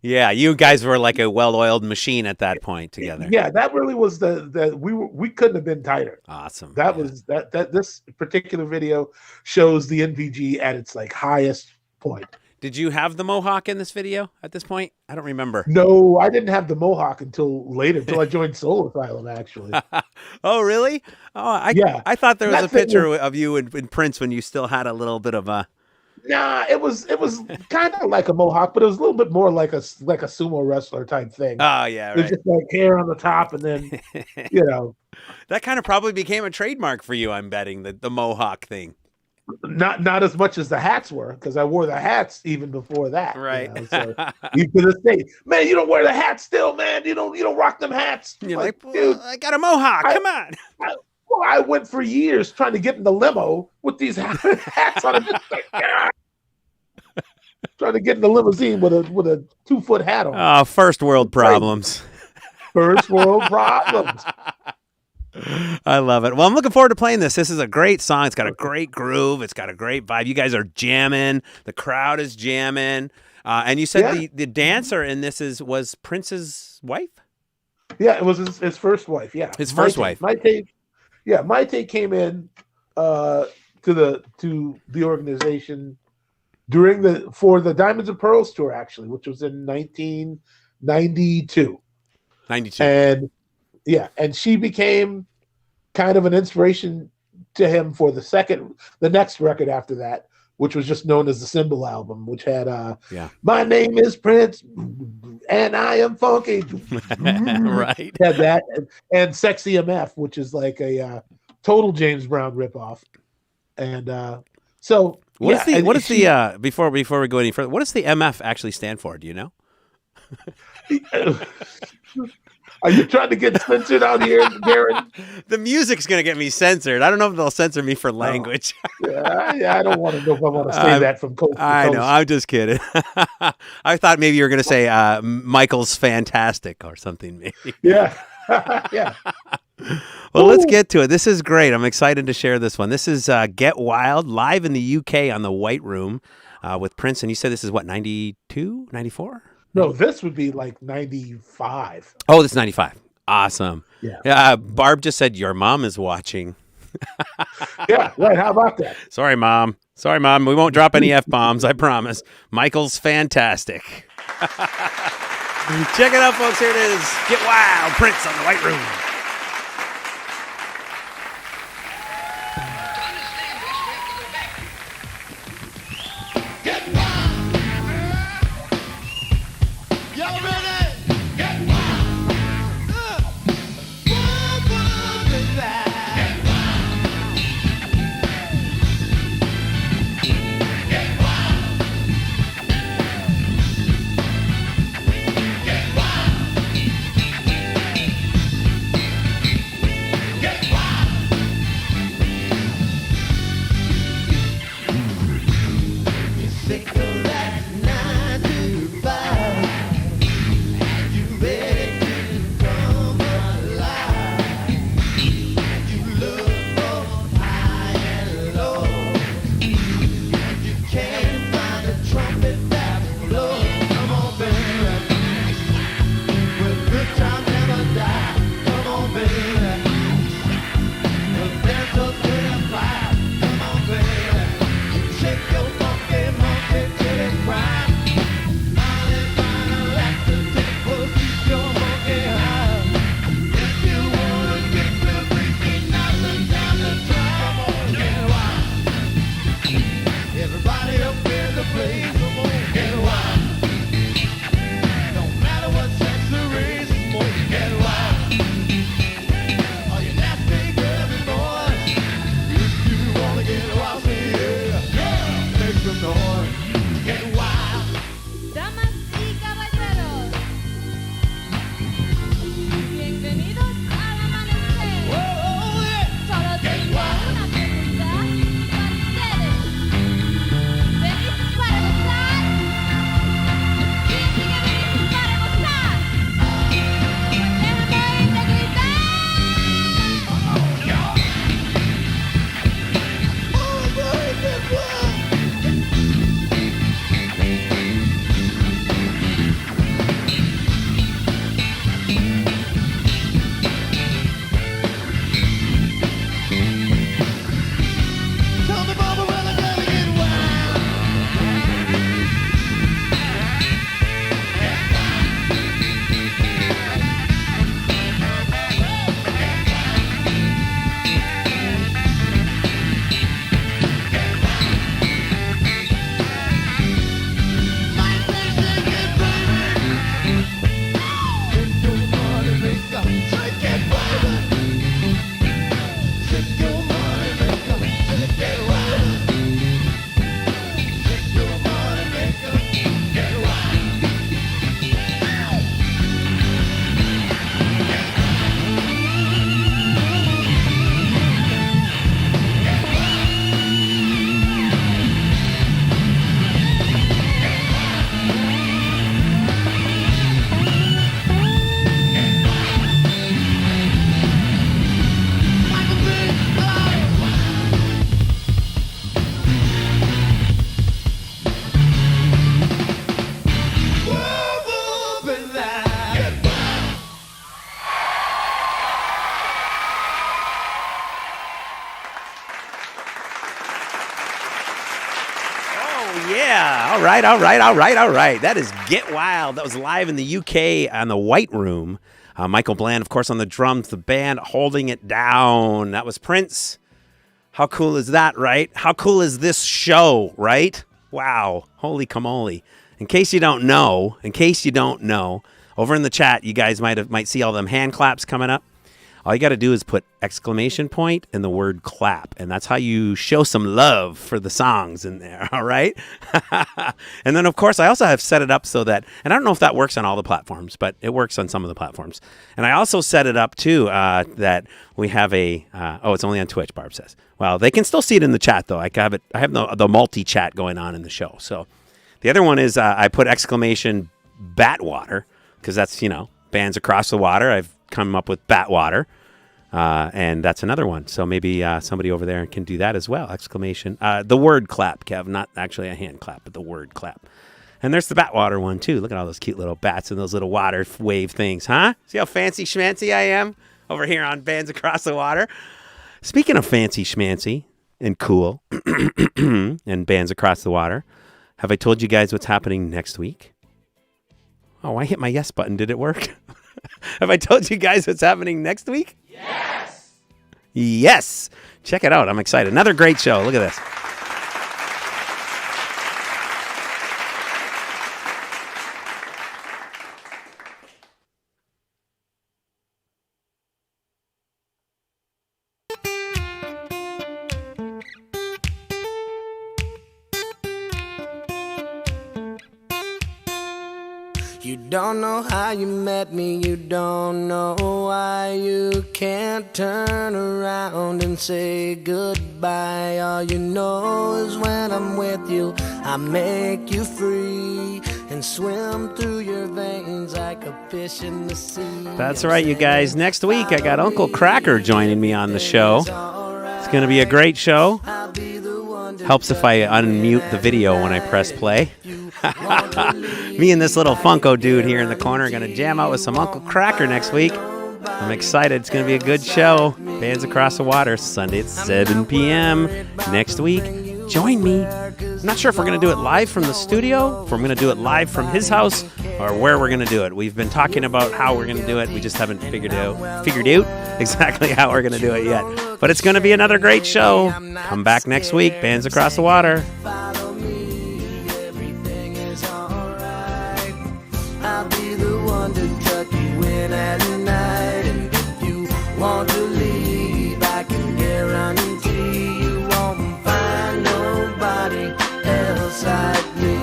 Yeah, you guys were like a well-oiled machine at that point together. Yeah, that really was we couldn't have been tighter. Awesome. That was that this particular video shows the NVG at its like highest point. Did you have the mohawk in this video at this point? I don't remember. No, I didn't have the mohawk until later, until I joined Soul Asylum, actually. Oh, really? Oh, I thought there was a picture of you and Prince when you still had a little bit of a... Nah, it was kind of like a mohawk, but it was a little bit more like a sumo wrestler type thing. Oh, yeah, right. It was just like hair on the top, and then, That kind of probably became a trademark for you, I'm betting, the mohawk thing. Not as much as the hats were, because I wore the hats even before that. Right. So you could have said, man, you don't wear the hats still, man. You don't rock them hats. You're like, dude, I got a mohawk. Come on. I went for years trying to get in the limo with these hats on. Trying to get in the limousine with a 2-foot hat on. Oh, first world problems. First world problems. I love it. Well, I'm looking forward to playing this. This is a great song. It's got a great groove. It's got a great vibe. You guys are jamming. The crowd is jamming. And you said the dancer in this was Prince's wife? Yeah, it was his first wife. Yeah, his first wife. Maite came in to the organization for the Diamonds and Pearls tour, actually, which was in 1992. 92. And she became kind of an inspiration to him for the next record after that, which was just known as the Symbol album, which had My Name is Prince and I am funky. Right. Had that and Sexy MF, which is like a total James Brown ripoff. And before we go any further, what does the MF actually stand for? Do you know? Are you trying to get censored out here, Darren? The music's going to get me censored. I don't know if they'll censor me for language. Yeah, I don't want to know if I want to say that from coast to coast. I know. I'm just kidding. I thought maybe you were going to say Michael's fantastic or something. Maybe. Yeah. Yeah. Well, let's get to it. This is great. I'm excited to share this one. This is Get Wild, live in the UK on the White Room with Prince. And you said this is what, 92, 94? No, this would be like 95. Oh, this is 95. Awesome. Yeah. Barb just said, your mom is watching. Yeah, right. How about that? Sorry, Mom. We won't drop any F-bombs, I promise. Michael's fantastic. Check it out, folks. Here it is. Get Wild, Prince on the White Room. Yeah. All right. That is Get Wild. That was live in the UK on the White Room. Michael Bland, of course, on the drums. The band holding it down. That was Prince. How cool is that, right? How cool is this show, right? Wow. Holy camole. In case you don't know, over in the chat, you guys might see all them hand claps coming up. all you got to do is put exclamation point and the word clap. And that's how you show some love for the songs in there. All right. And then, of course, I also have set it up so that, and I don't know if that works on all the platforms, but it works on some of the platforms. And I also set it up, too, that we have it's only on Twitch, Barb says. Well, they can still see it in the chat, though. I have the multi-chat going on in the show. So the other one is I put exclamation BATWater, because that's, bands across the water. I've come up with BATWater, and that's another one. So maybe somebody over there can do that as well. Exclamation. The word clap, Kev, not actually a hand clap, but the word clap. And there's the BATWater one, too. Look at all those cute little bats and those little water wave things, huh? See how fancy schmancy I am over here on Bands Across the Water? Speaking of fancy schmancy and cool and Bands Across the Water, have I told you guys what's happening next week? Oh, I hit my yes button. Did it work? Have I told you guys what's happening next week? Yes! Yes! Check it out. I'm excited. Another great show. Look at this. You don't know how you met me, you don't know why you can't turn around and say goodbye. All you know is when I'm with you, I make you free and swim through your veins like a fish in the sea. That's right, you guys. Next week, I got Uncle Cracker joining me on the show. It's going to be a great show. Helps if I unmute the video when I press play. Me and this little Funko dude here in the corner are going to jam out with some Uncle Cracker next week. I'm excited. It's going to be a good show. Bands Across the Water, Sunday at 7 p.m. next week. Join me. I'm not sure if we're going to do it live from the studio, if we're going to do it live from his house, or where we're going to do it. We've been talking about how we're going to do it. We just haven't figured out exactly how we're going to do it yet. But it's going to be another great show. Come back next week. Bands Across the Water. Follow me, everything is alright. I'll be the one to tuck you in at night. And if you want to leave, I can guarantee you won't find nobody else like me.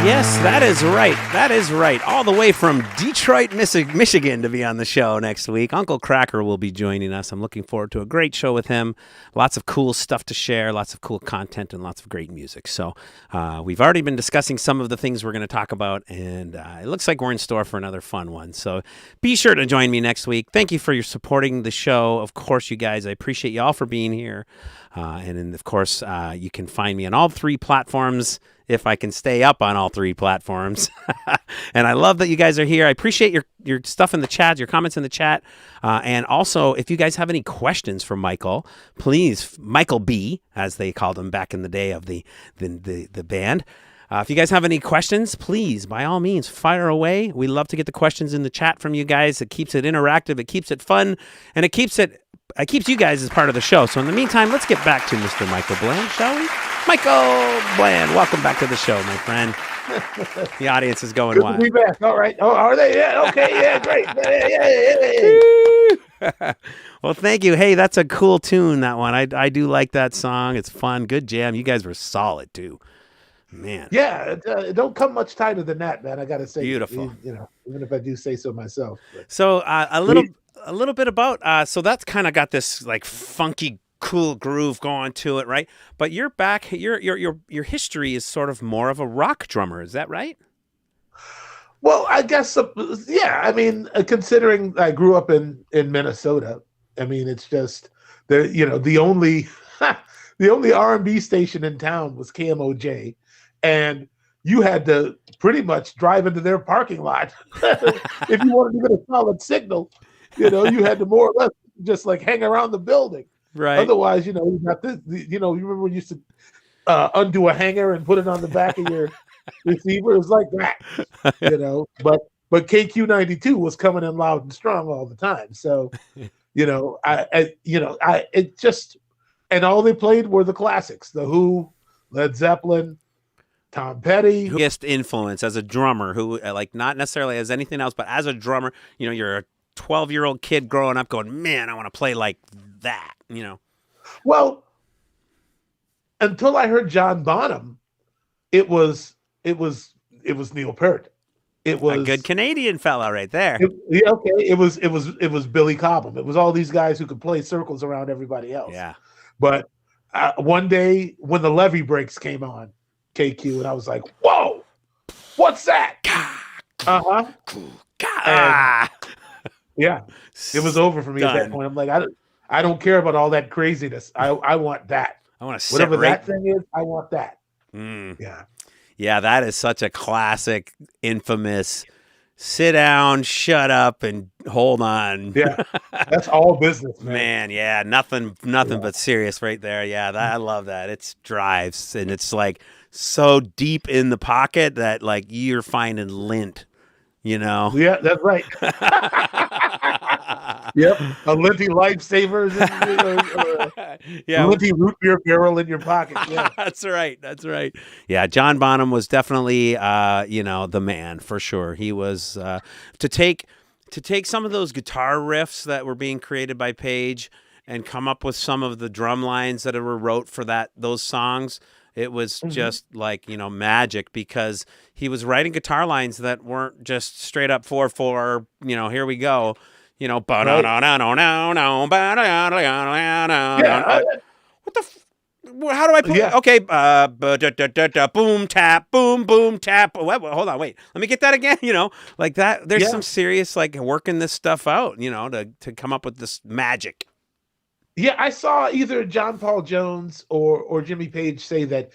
Yes, that is right. That is right. All the way from Detroit, Michigan to be on the show next week. Uncle Cracker will be joining us. I'm looking forward to a great show with him. Lots of cool stuff to share, lots of cool content, and lots of great music. So we've already been discussing some of the things we're going to talk about, and it looks like we're in store for another fun one. So be sure to join me next week. Thank you for your supporting the show. Of course, you guys, I appreciate you all for being here. And then, of course, you can find me on all 3 platforms if I can stay up on all 3 platforms. And I love that you guys are here. I appreciate your stuff in the chat, your comments in the chat. And also, if you guys have any questions for Michael, please, Michael B, as they called him back in the day of the band. If you guys have any questions, please, by all means, fire away. We love to get the questions in the chat from you guys. It keeps it interactive. It keeps it fun. And it keeps you guys as part of the show. So in the meantime, let's get back to Mr. Michael Bland, shall we? Michael Bland, welcome back to the show, my friend. The audience is going wild. Good to be back. All right. Oh, are they? Yeah. Okay. Yeah. Great. Yeah. Well, thank you. Hey, that's a cool tune, that one. I do like that song. It's fun. Good jam. You guys were solid, too. Man. Yeah. It don't come much tighter than that, man. I got to say. Beautiful. Even if I do say so myself. But. So a little bit about, so that's kind of got this like funky, cool groove going to it, right? But you're back. Your history is sort of more of a rock drummer. Is that right? Well, I guess, yeah. I mean, considering I grew up in Minnesota, I mean, it's just the only R&B station in town was KMOJ, and you had to pretty much drive into their parking lot if you wanted to get a solid signal. You had to more or less just like hang around the building. Right. Otherwise, you got you remember when you used to undo a hanger and put it on the back of your receiver? It was like that, But but KQ92 was coming in loud and strong all the time. So, it just, and all they played were the classics: The Who, Led Zeppelin, Tom Petty. Biggest influence as a drummer, who like not necessarily as anything else, but as a drummer, you're a 12-year-old kid growing up, going, man, I want to play like that. Well, until I heard John Bonham, it was Neil Peart. It was a good Canadian fella right there. It was Billy Cobham. It was all these guys who could play circles around everybody else. Yeah. But one day when the Levee Breaks came on KQ, and I was like, "Whoa, what's that?" Yeah, it was over for me at that point. I'm like, I don't care about all that craziness. I want that. I want to whatever that thing is. I want that. Yeah. Yeah, that is such a classic, infamous sit down, shut up, and hold on. Yeah, that's all business, man. Yeah, nothing but serious right there. Yeah, I love that. It drives, and it's like so deep in the pocket that like you're finding lint, Yeah, that's right. Yep, a Linty Lifesavers, yeah, Linty root beer barrel in your pocket. Yeah, that's right. Yeah, John Bonham was definitely, the man for sure. He was to take some of those guitar riffs that were being created by Page and come up with some of the drum lines that were wrote for those songs. It was just like, magic, because he was writing guitar lines that weren't just straight up 4/4, here we go. What the how do I put it? Okay, boom tap, boom tap. Hold on, wait. Let me get that again. Like that. There's some serious like working this stuff out. To come up with this magic. Yeah, I saw either John Paul Jones or Jimmy Page say that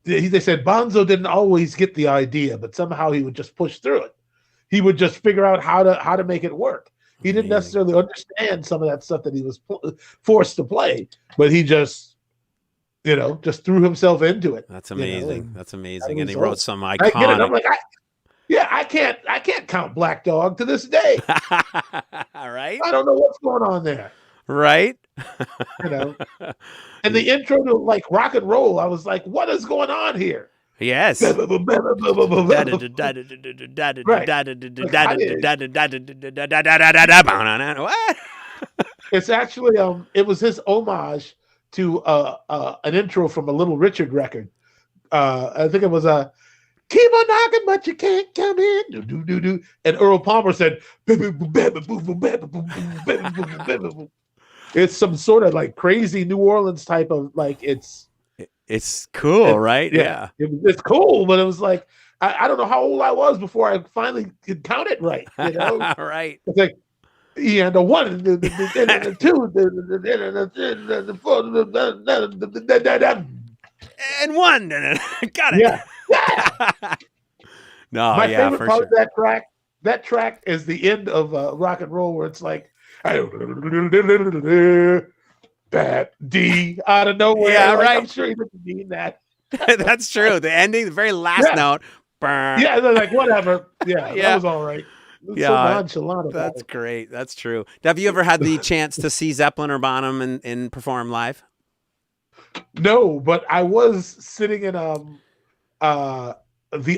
they said Bonzo didn't always get the idea, but somehow he would just push through it. He would just figure out how to make it work. He didn't necessarily understand some of that stuff that he was forced to play, but he just threw himself into it. That's amazing. That's amazing. And he wrote some iconic. I get it. I'm like, I can't count Black Dog to this day. All right. I don't know what's going on there. Right. And the intro to like rock and roll, I was like, what is going on here? Yes. It's actually it was his homage to an intro from a Little Richard record. I think it was keep on knocking, but you can't come in. Do, do, do, do. And Earl Palmer said, it's some sort of like crazy New Orleans type of like it's cool, right? Yeah. It's cool, but it was like I don't know how old I was before I finally could count it right. Right. It's like and the one and the two and one. Got it. Yeah. No, my favorite for part sure. of that track is the end of rock and roll where it's like that D out of nowhere. Yeah, like, right. I'm sure he didn't mean that. That's true. The ending, the very last note. Yeah, they're like whatever. Yeah, that was all right. Yeah, so nonchalant. That's great. That's true. Have you ever had the chance to see Zeppelin or Bonham and perform live? No, but I was sitting in the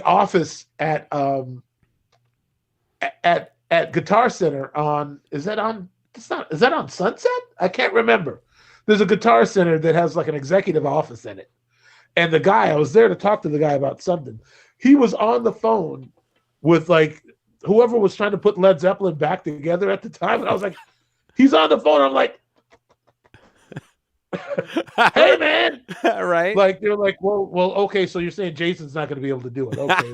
office at Guitar Center on is that on Sunset? I can't remember. There's a Guitar Center that has like an executive office in it. And the guy, I was there to talk to the guy about something. He was on the phone with like whoever was trying to put Led Zeppelin back together at the time. And I was like, he's on the phone. I'm like, hey man. Right. Like they're like, well, okay, so you're saying Jason's not gonna be able to do it. Okay.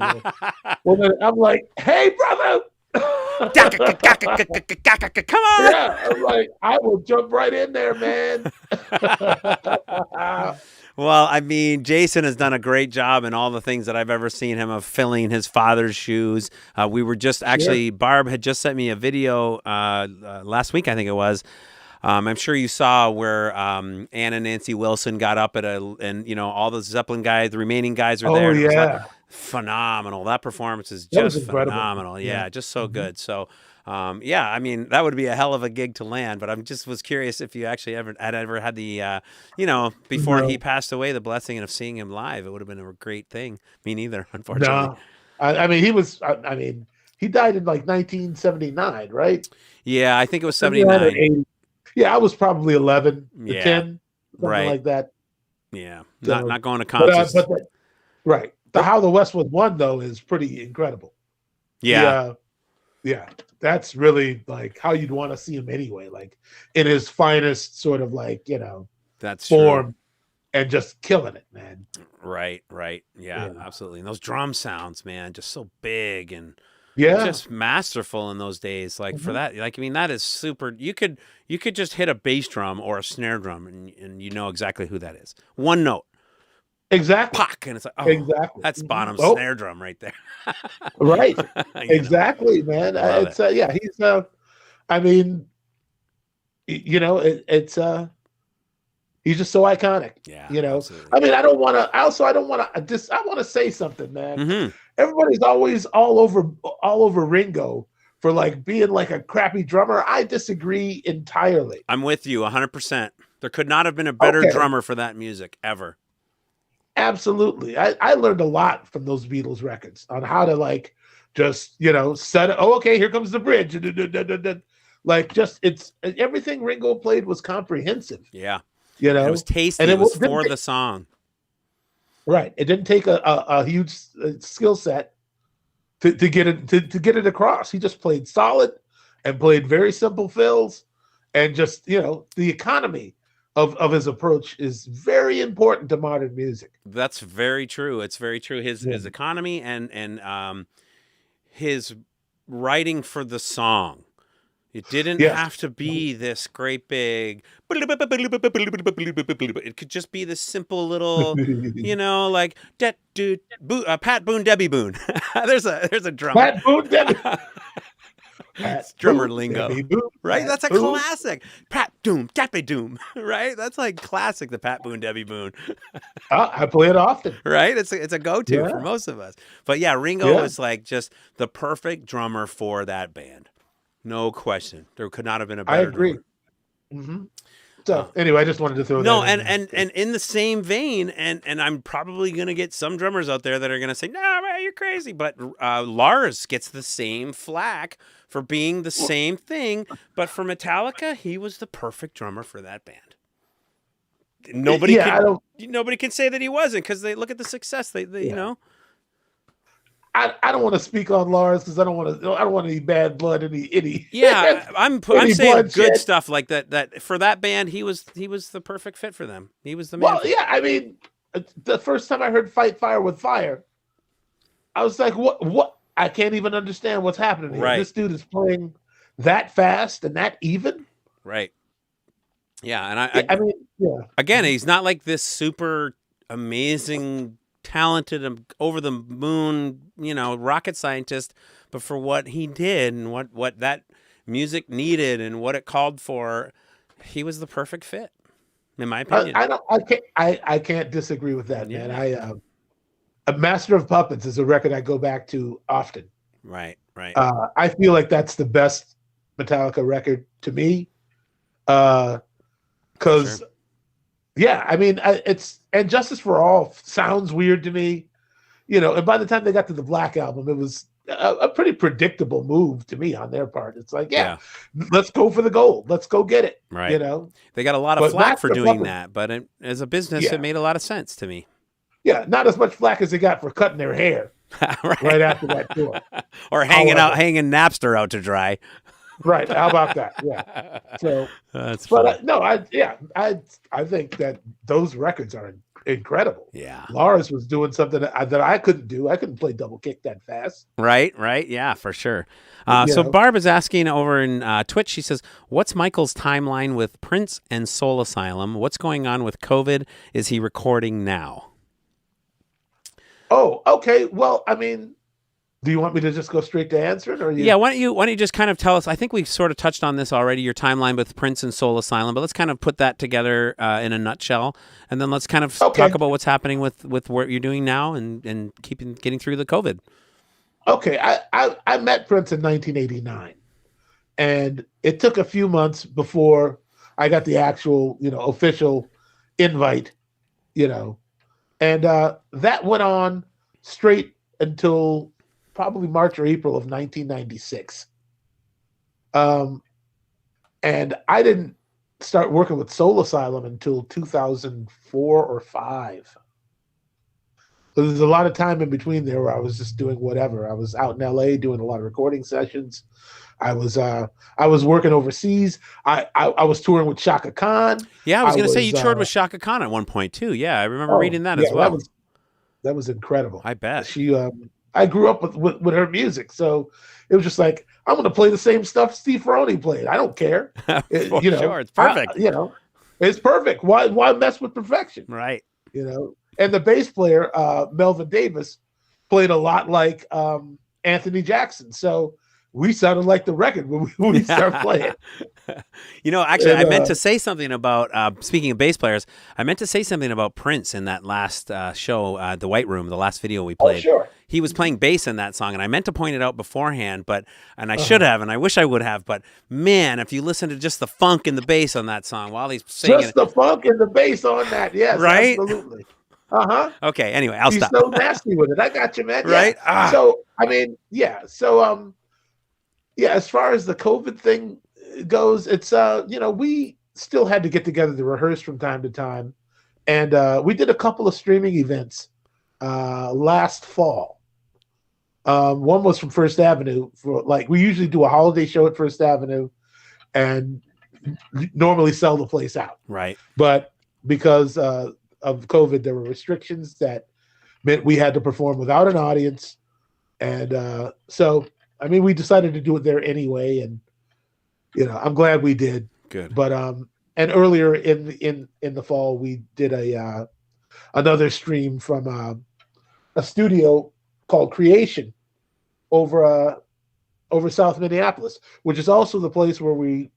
Well then I'm like, hey brother. Come on. Yeah, I'm like, I will jump right in there, man. Well, I mean, Jason has done a great job in all the things that I've ever seen him of filling his father's shoes. We were just actually, Barb had just sent me a video last week, I think it was. I'm sure you saw where Ann and Nancy Wilson got up and all the Zeppelin guys, the remaining guys were there. Oh, yeah. phenomenal. That performance is That was just incredible. phenomenal. Yeah, just so Mhm. good. So, yeah, I mean, that would be a hell of a gig to land. But I'm just was curious if you actually ever had the, before he No, passed away, the blessing of seeing him live. It would have been a great thing. Me neither, unfortunately. no. I mean, he was. I mean, he died in like 1979, right? Yeah, I think it was 79 or 79. 80. Yeah, I was probably 11 or Yeah, 10, something right. like that. Yeah, not So, not going to but concerts. right, the How the Westwood Won though is pretty incredible. The Yeah, yeah, that's really like how you'd want to see him anyway, like in his finest sort of like that's true. form and just killing it, man. Right, right. Yeah, Yeah, absolutely. And those drum sounds, man, just so big and yeah. just masterful in those days. Like for Mhm. that, like I mean, that is super. You could just hit a bass drum or a snare drum, and you know exactly who that is. One note, Exactly, pock, and it's like, oh, exactly. that's Mhm. Bonham's Oh, snare drum right there. right, You know, exactly, man. love it. It's yeah, he's I mean, it's he's just so iconic. Yeah, absolutely. I mean, I don't want to. I don't want to. Just I want to say something, man. Hmm. Everybody's always all over Ringo for like being like a crappy drummer. I disagree entirely. I'm with you 100%. There could not have been a better Okay, drummer for that music ever. absolutely. I learned a lot from those Beatles records on how to like just set it. Oh, okay, here comes the bridge. Like just it's everything Ringo played was comprehensive. Yeah, You and it was know, tasty. and It was didn't for take, the song. right. It didn't take a huge skill set to get it to get it across. He just played solid and played very simple fills, and just the economy of his approach is very important to modern music. That's very true. It's very true. His Yeah. his economy and his writing for the song. It didn't Yes. have to be this great big. It could just be this simple little, like Pat Boone, Debbie Boone. there's a drummer. Pat Boone, Debbie. Pat It's drummer Boone, lingo, Debbie Boone, right? Pat That's a Boone. classic. Pat Doom, Debbie Doom, right? That's like classic. The Pat Boone, Debbie Boone. I play it often. Right? It's a go-to Yeah. for most of us. But yeah, Ringo Yeah. was like just the perfect drummer for that band. No question. There could not have been a I better agree. drummer. Hmm. So anyway, I just wanted to throw No, that in there. and in the same vein, and I'm probably gonna get some drummers out there that are gonna say, "No, man, you're crazy." But Lars gets the same flack for being the same thing. But for Metallica, he was the perfect drummer for that band. Nobody Yeah, I can don't. nobody can say that he wasn't because they look at the success. They Yeah. I don't want to speak on Lars because I don't want any bad blood, any Yeah, I'm any saying good bloodshed. stuff like that. That for that band, he was the perfect fit for them. He was the man. Well, yeah, I mean, the first time I heard "Fight Fire with Fire," I was like, "What? What? I can't even understand what's happening here. Right. This dude is playing that fast and that even." Right. Yeah, and I mean, yeah, again, he's not like this super amazing, talented, over the moon, rocket scientist, but for what he did and what that music needed and what it called for, he was the perfect fit, in my opinion. I can't disagree with that, Yeah. man. A Master of Puppets is a record I go back to often. Right. I feel like that's the best Metallica record to me. Because, Sure. yeah, I mean, and Justice for All sounds weird to me, and by the time they got to the Black Album, it was a pretty predictable move to me on their part. It's like, yeah, let's go for the gold. Let's go get it, Right. They got a lot of But flack for Master doing Puppet- that, but as a business, Yeah. it made a lot of sense to me. Yeah, not as much flack as they got for cutting their hair right after that tour. Or hanging Napster out to dry. Right. How about that? Yeah. So, That's but funny. no, I think that those records are incredible. Yeah. Lars was doing something that I couldn't do. I couldn't play double kick that fast. Right. Yeah, for sure. You So know. Barb is asking over in Twitch, she says, what's Michael's timeline with Prince and Soul Asylum? What's going on with COVID? Is he recording now? Oh, okay. Well, I mean, Do you want me to just go straight to answering, or you? Yeah, why don't you just kind of tell us? I think we sort of touched on this already, your timeline with Prince and Soul Asylum, but let's kind of put that together in a nutshell, and then let's kind of Okay. talk about what's happening with what you're doing now and getting through the COVID. Okay, I met Prince in 1989, and it took a few months before I got the actual, official invite, and that went on straight until probably March or April of 1996. And I didn't start working with Soul Asylum until 2004 or 5. So there's a lot of time in between there where I was just doing whatever. I was out in LA doing a lot of recording sessions. I was working overseas. I was touring with Shaka Khan. Yeah, I was going to say you toured with Shaka Khan at one point too. Yeah, I remember reading that as well. That was incredible. I bet. I grew up with her music, so it was just like, I'm going to play the same stuff Steve Ferroni played. I don't care. Sure, it's perfect. It's perfect. Why mess with perfection? Right. And the bass player, Melvin Davis, played a lot like Anthony Jackson. So we sounded like the record when we started playing. Actually, I meant to say something about, speaking of bass players, I meant to say something about Prince in that last show, The White Room, the last video we played. Oh, sure. He was playing bass in that song, and I meant to point it out beforehand, and I should have, and I wish I would have, but man, if you listen to just the funk and the bass on that song while he's singing. Just the funk and the bass on that, yes, right? Absolutely. Uh-huh. Okay, anyway, I'll stop. He's so nasty with it. I got you, man. Right? Yeah. So, I mean, yeah. So, as far as the COVID thing goes, it's, we still had to get together to rehearse from time to time. And we did a couple of streaming events last fall. One was from First Avenue. We usually do a holiday show at First Avenue and normally sell the place out. Right. But because of COVID, there were restrictions that meant we had to perform without an audience. And so, I mean, we decided to do it there anyway. And, I'm glad we did. Good. But, and earlier in the fall, we did another stream from a studio called Creation over South Minneapolis, which is also the place where we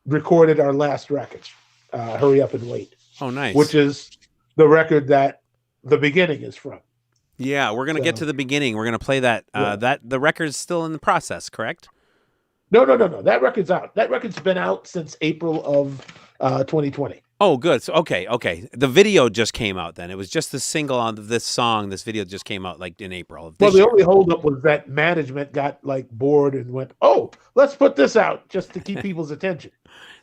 recorded our last record, Hurry Up and Wait. Oh, nice. Which is the record that The Beginning is from. Yeah, we're going to get to the beginning. We're going to play that. That the record's still in the process, correct? No. That record's out. That record's been out since April of 2020. Oh, good. So, okay. The video just came out then. It was just the single on this song. This video just came out in April of this year. The only holdup was that management got bored and went, "Oh, let's put this out just to keep people's attention."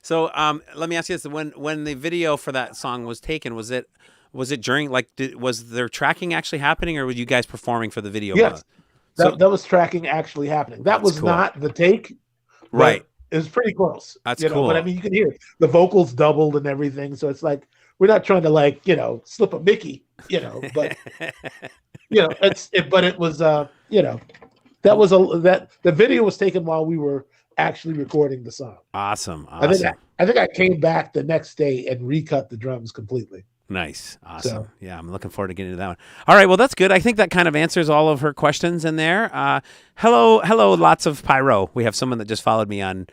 So, let me ask you this: when the video for that song was taken, was it during was there tracking actually happening, or were you guys performing for the video? Yes, that was tracking actually happening. That was cool. Not the take, right? It was pretty close. That's cool. But I mean, you can hear the vocals doubled and everything. So it's like, we're not trying to slip a Mickey, but but it was, that was that the video was taken while we were actually recording the song. Awesome. I think I came back the next day and recut the drums completely. Nice. Awesome. Yeah, I'm looking forward to getting into that one. All right, well, that's good. I think that kind of answers all of her questions in there. Hello, Lots of Pyro. We have someone that just followed me on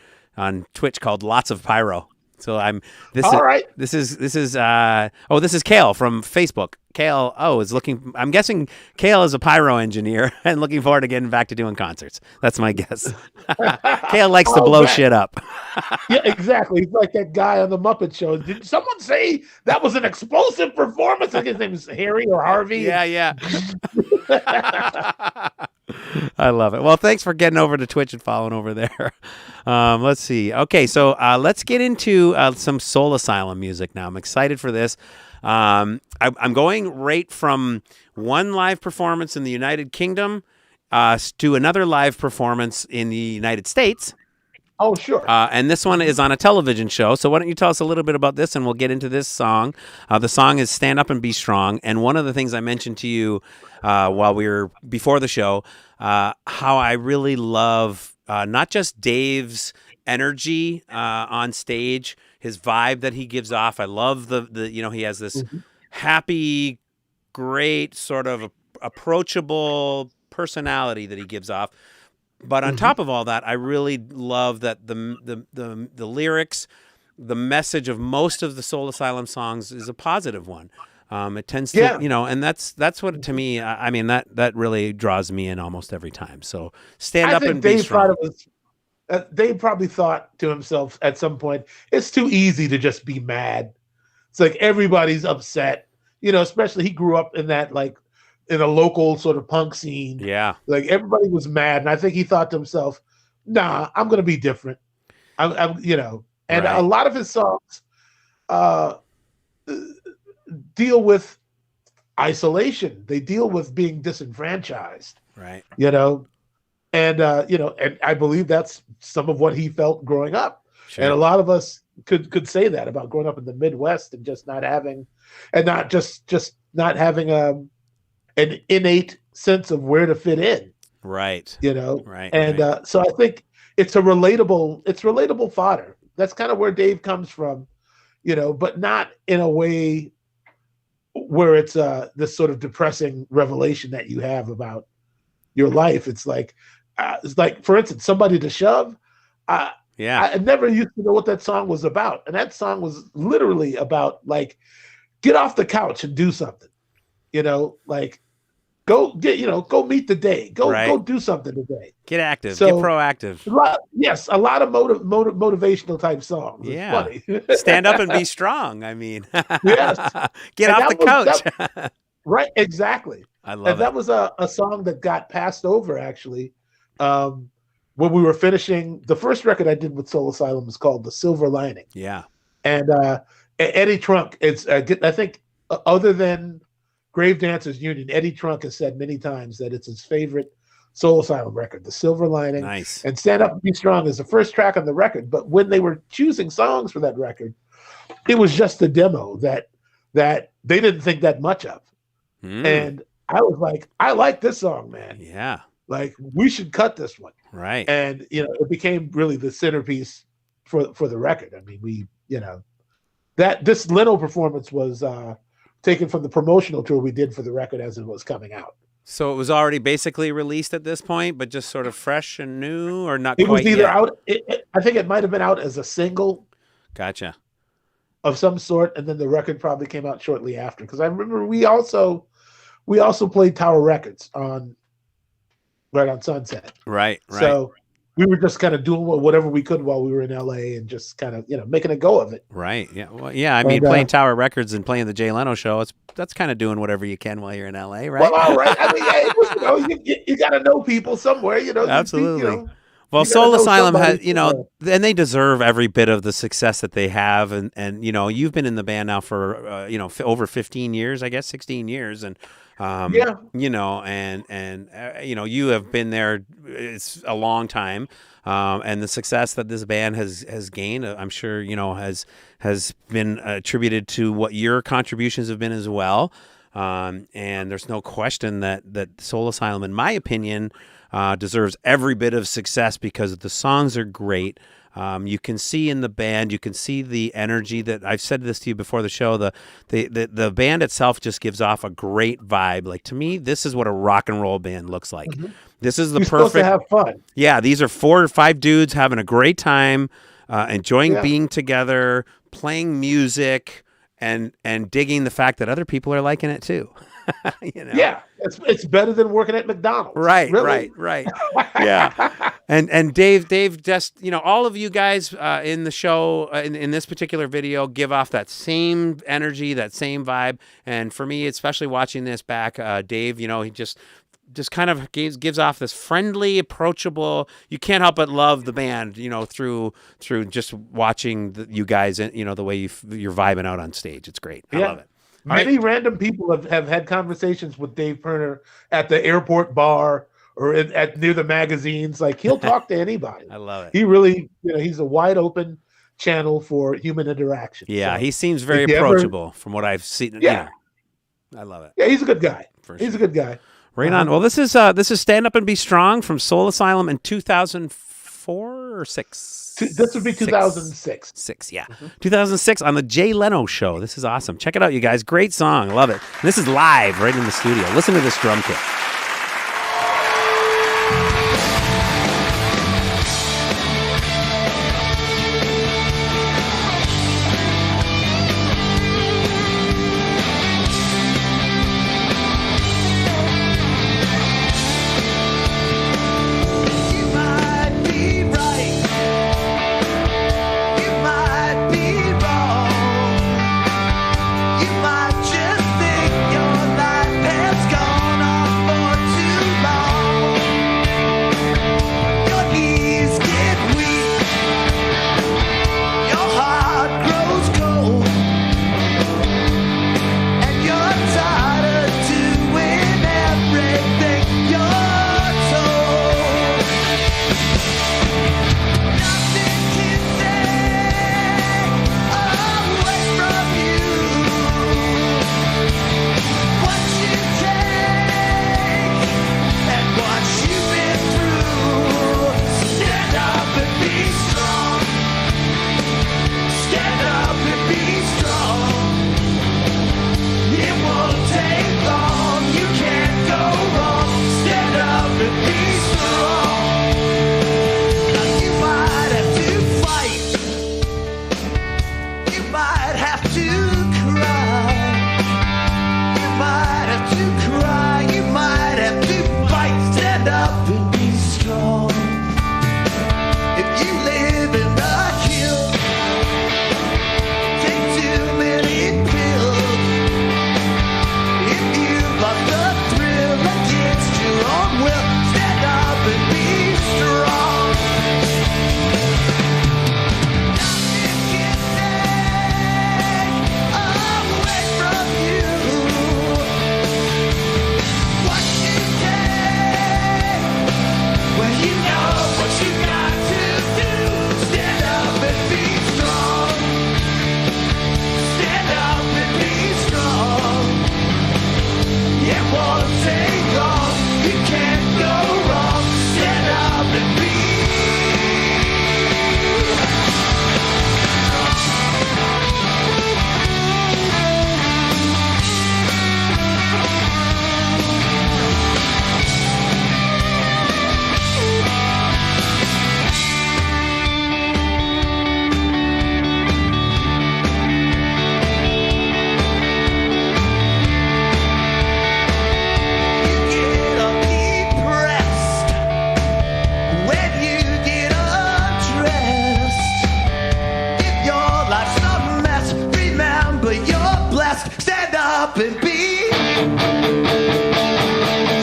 Twitch called Lots of Pyro. So this is Kale from Facebook. Kale is looking, I'm guessing Kale is a pyro engineer and looking forward to getting back to doing concerts. That's my guess. Kale likes to blow shit up. Yeah, exactly. He's like that guy on the Muppet Show. Did someone say that was an explosive performance? I think his name is Harry or Harvey. Yeah. I love it. Well, thanks for getting over to Twitch and following over there. Let's see. Okay, so let's get into some Soul Asylum music now. I'm excited for this. I'm going right from one live performance in the United Kingdom to another live performance in the United States. Oh, sure. And this one is on a television show. So why don't you tell us a little bit about this, and we'll get into this song. The song is Stand Up and Be Strong. And one of the things I mentioned to you while we were before the show, how I really love not just Dave's energy on stage, his vibe that he gives off. I love the he has this happy, great sort of approachable personality that he gives off. But on top of all that, I really love that the lyrics, the message of most of the Soul Asylum songs is a positive one. It tends to, and that's what, to me, I mean, that really draws me in almost every time. So stand up and be strong. Dave probably thought to himself at some point, it's too easy to just be mad. It's like everybody's upset, especially he grew up in that, like, in a local sort of punk scene. Yeah. Like everybody was mad. And I think he thought to himself, nah, I'm going to be different. And right. A lot of his songs deal with isolation. They deal with being disenfranchised. Right. And I believe that's some of what he felt growing up. Sure. And a lot of us could say that about growing up in the Midwest and just not having, and not just not having an innate sense of where to fit in. Right. Right. And so I think it's relatable fodder. That's kind of where Dave comes from, but not in a way where it's this sort of depressing revelation that you have about your life. It's like, for instance, Somebody to Shove. I never used to know what that song was about. And that song was literally about, like, get off the couch and do something, like, go meet the day. Go do something today. Get active. Get proactive. A lot of motivational type songs. Yeah. It's funny. Stand up and be strong. I mean, yes. Get off the couch. Right. Exactly. I love it. That was a song that got passed over, actually. When we were finishing, the first record I did with Soul Asylum is called The Silver Lining. Yeah. And Eddie Trunk, I think other than Grave Dancers Union, Eddie Trunk has said many times that it's his favorite Soul Asylum record, The Silver Lining. Nice. And Stand Up and Be Strong is the first track on the record. But when they were choosing songs for that record, it was just a demo that they didn't think that much of. And I was like, I like this song, man. Yeah. Like, we should cut this one. Right. And, it became really the centerpiece for the record. I mean, this Leno performance was taken from the promotional tour we did for the record as it was coming out. So it was already basically released at this point, but just sort of fresh and new, or not quite yet? It was either yet? out, I think it might have been out as a single. Gotcha. Of some sort, and then the record probably came out shortly after. Because I remember we also played Tower Records right on Sunset. Right. So we were just kind of doing whatever we could while we were in LA and just kind of, making a go of it. Right. Yeah. Well, yeah. I mean, playing Tower Records and playing the Jay Leno show, that's kind of doing whatever you can while you're in LA, right? Well, all right. I mean, you got to know people somewhere, Absolutely. Well, Soul Asylum has, and they deserve every bit of the success that they have. And you've been in the band now for, over 15 years, I guess, 16 years. And, you have been there. It's a long time. And the success that this band has gained, I'm sure, has been attributed to what your contributions have been as well. And there's no question that Soul Asylum, in my opinion, deserves every bit of success because the songs are great. You can see in the band, you can see the energy that I've said this to you before the show. The band itself just gives off a great vibe. Like, to me, this is what a rock and roll band looks like. Mm-hmm. This is the perfect. Supposed to have fun. Yeah, these are 4 or 5 dudes having a great time, enjoying being together, playing music, and digging the fact that other people are liking it too. Yeah, it's better than working at McDonald's. Right, really. right. Yeah. And Dave, just, all of you guys in the show, in this particular video, give off that same energy, that same vibe. And for me, especially watching this back, Dave, he just kind of gives off this friendly, approachable. You can't help but love the band, through just watching you guys, the way you're vibing out on stage. It's great. I love it. Many random people have had conversations with Dave Pirner at the airport bar or near the magazines. Like, he'll talk to anybody. I love it. He really, he's a wide open channel for human interaction. Yeah, so he seems very approachable from what I've seen. Yeah. I love it. Yeah, he's a good guy. He's a good guy. Right on. Well, this is Stand Up and Be Strong from Soul Asylum in 2004 or 6? This would be 2006. 6, yeah. 2006 on the Jay Leno Show. This is awesome. Check it out, you guys. Great song. Love it. And this is live right in the studio. Listen to this drum kit. to cry, you might have to fight. Stand up and be strong. If you live in the hill, take too many pills. If you lost the thrill against your own will, stand up and be strong. Nothing can take away from you what you take. Well, you know what you got to do. Stand up and be strong. Stand up and be strong. It won't take long. You can't go wrong. Stand up and be. You get depressed when you get undressed. If your life's a mess, remember you're blessed. Stand up and be.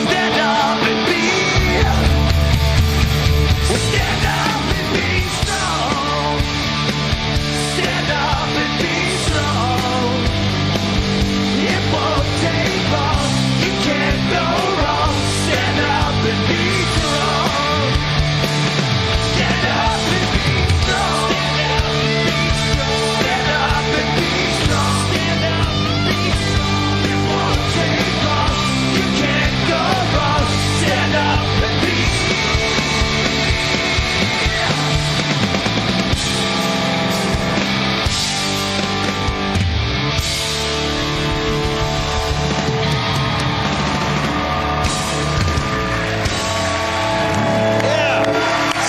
Stand up and be. Stand up and be strong. Stand up and be strong. It won't take long. You can't go wrong. Stand up and be strong. Stand up and be strong. Stand up and be strong. Stand up and be strong. It won't take long. You can't go wrong. Stand up and be. Yeah.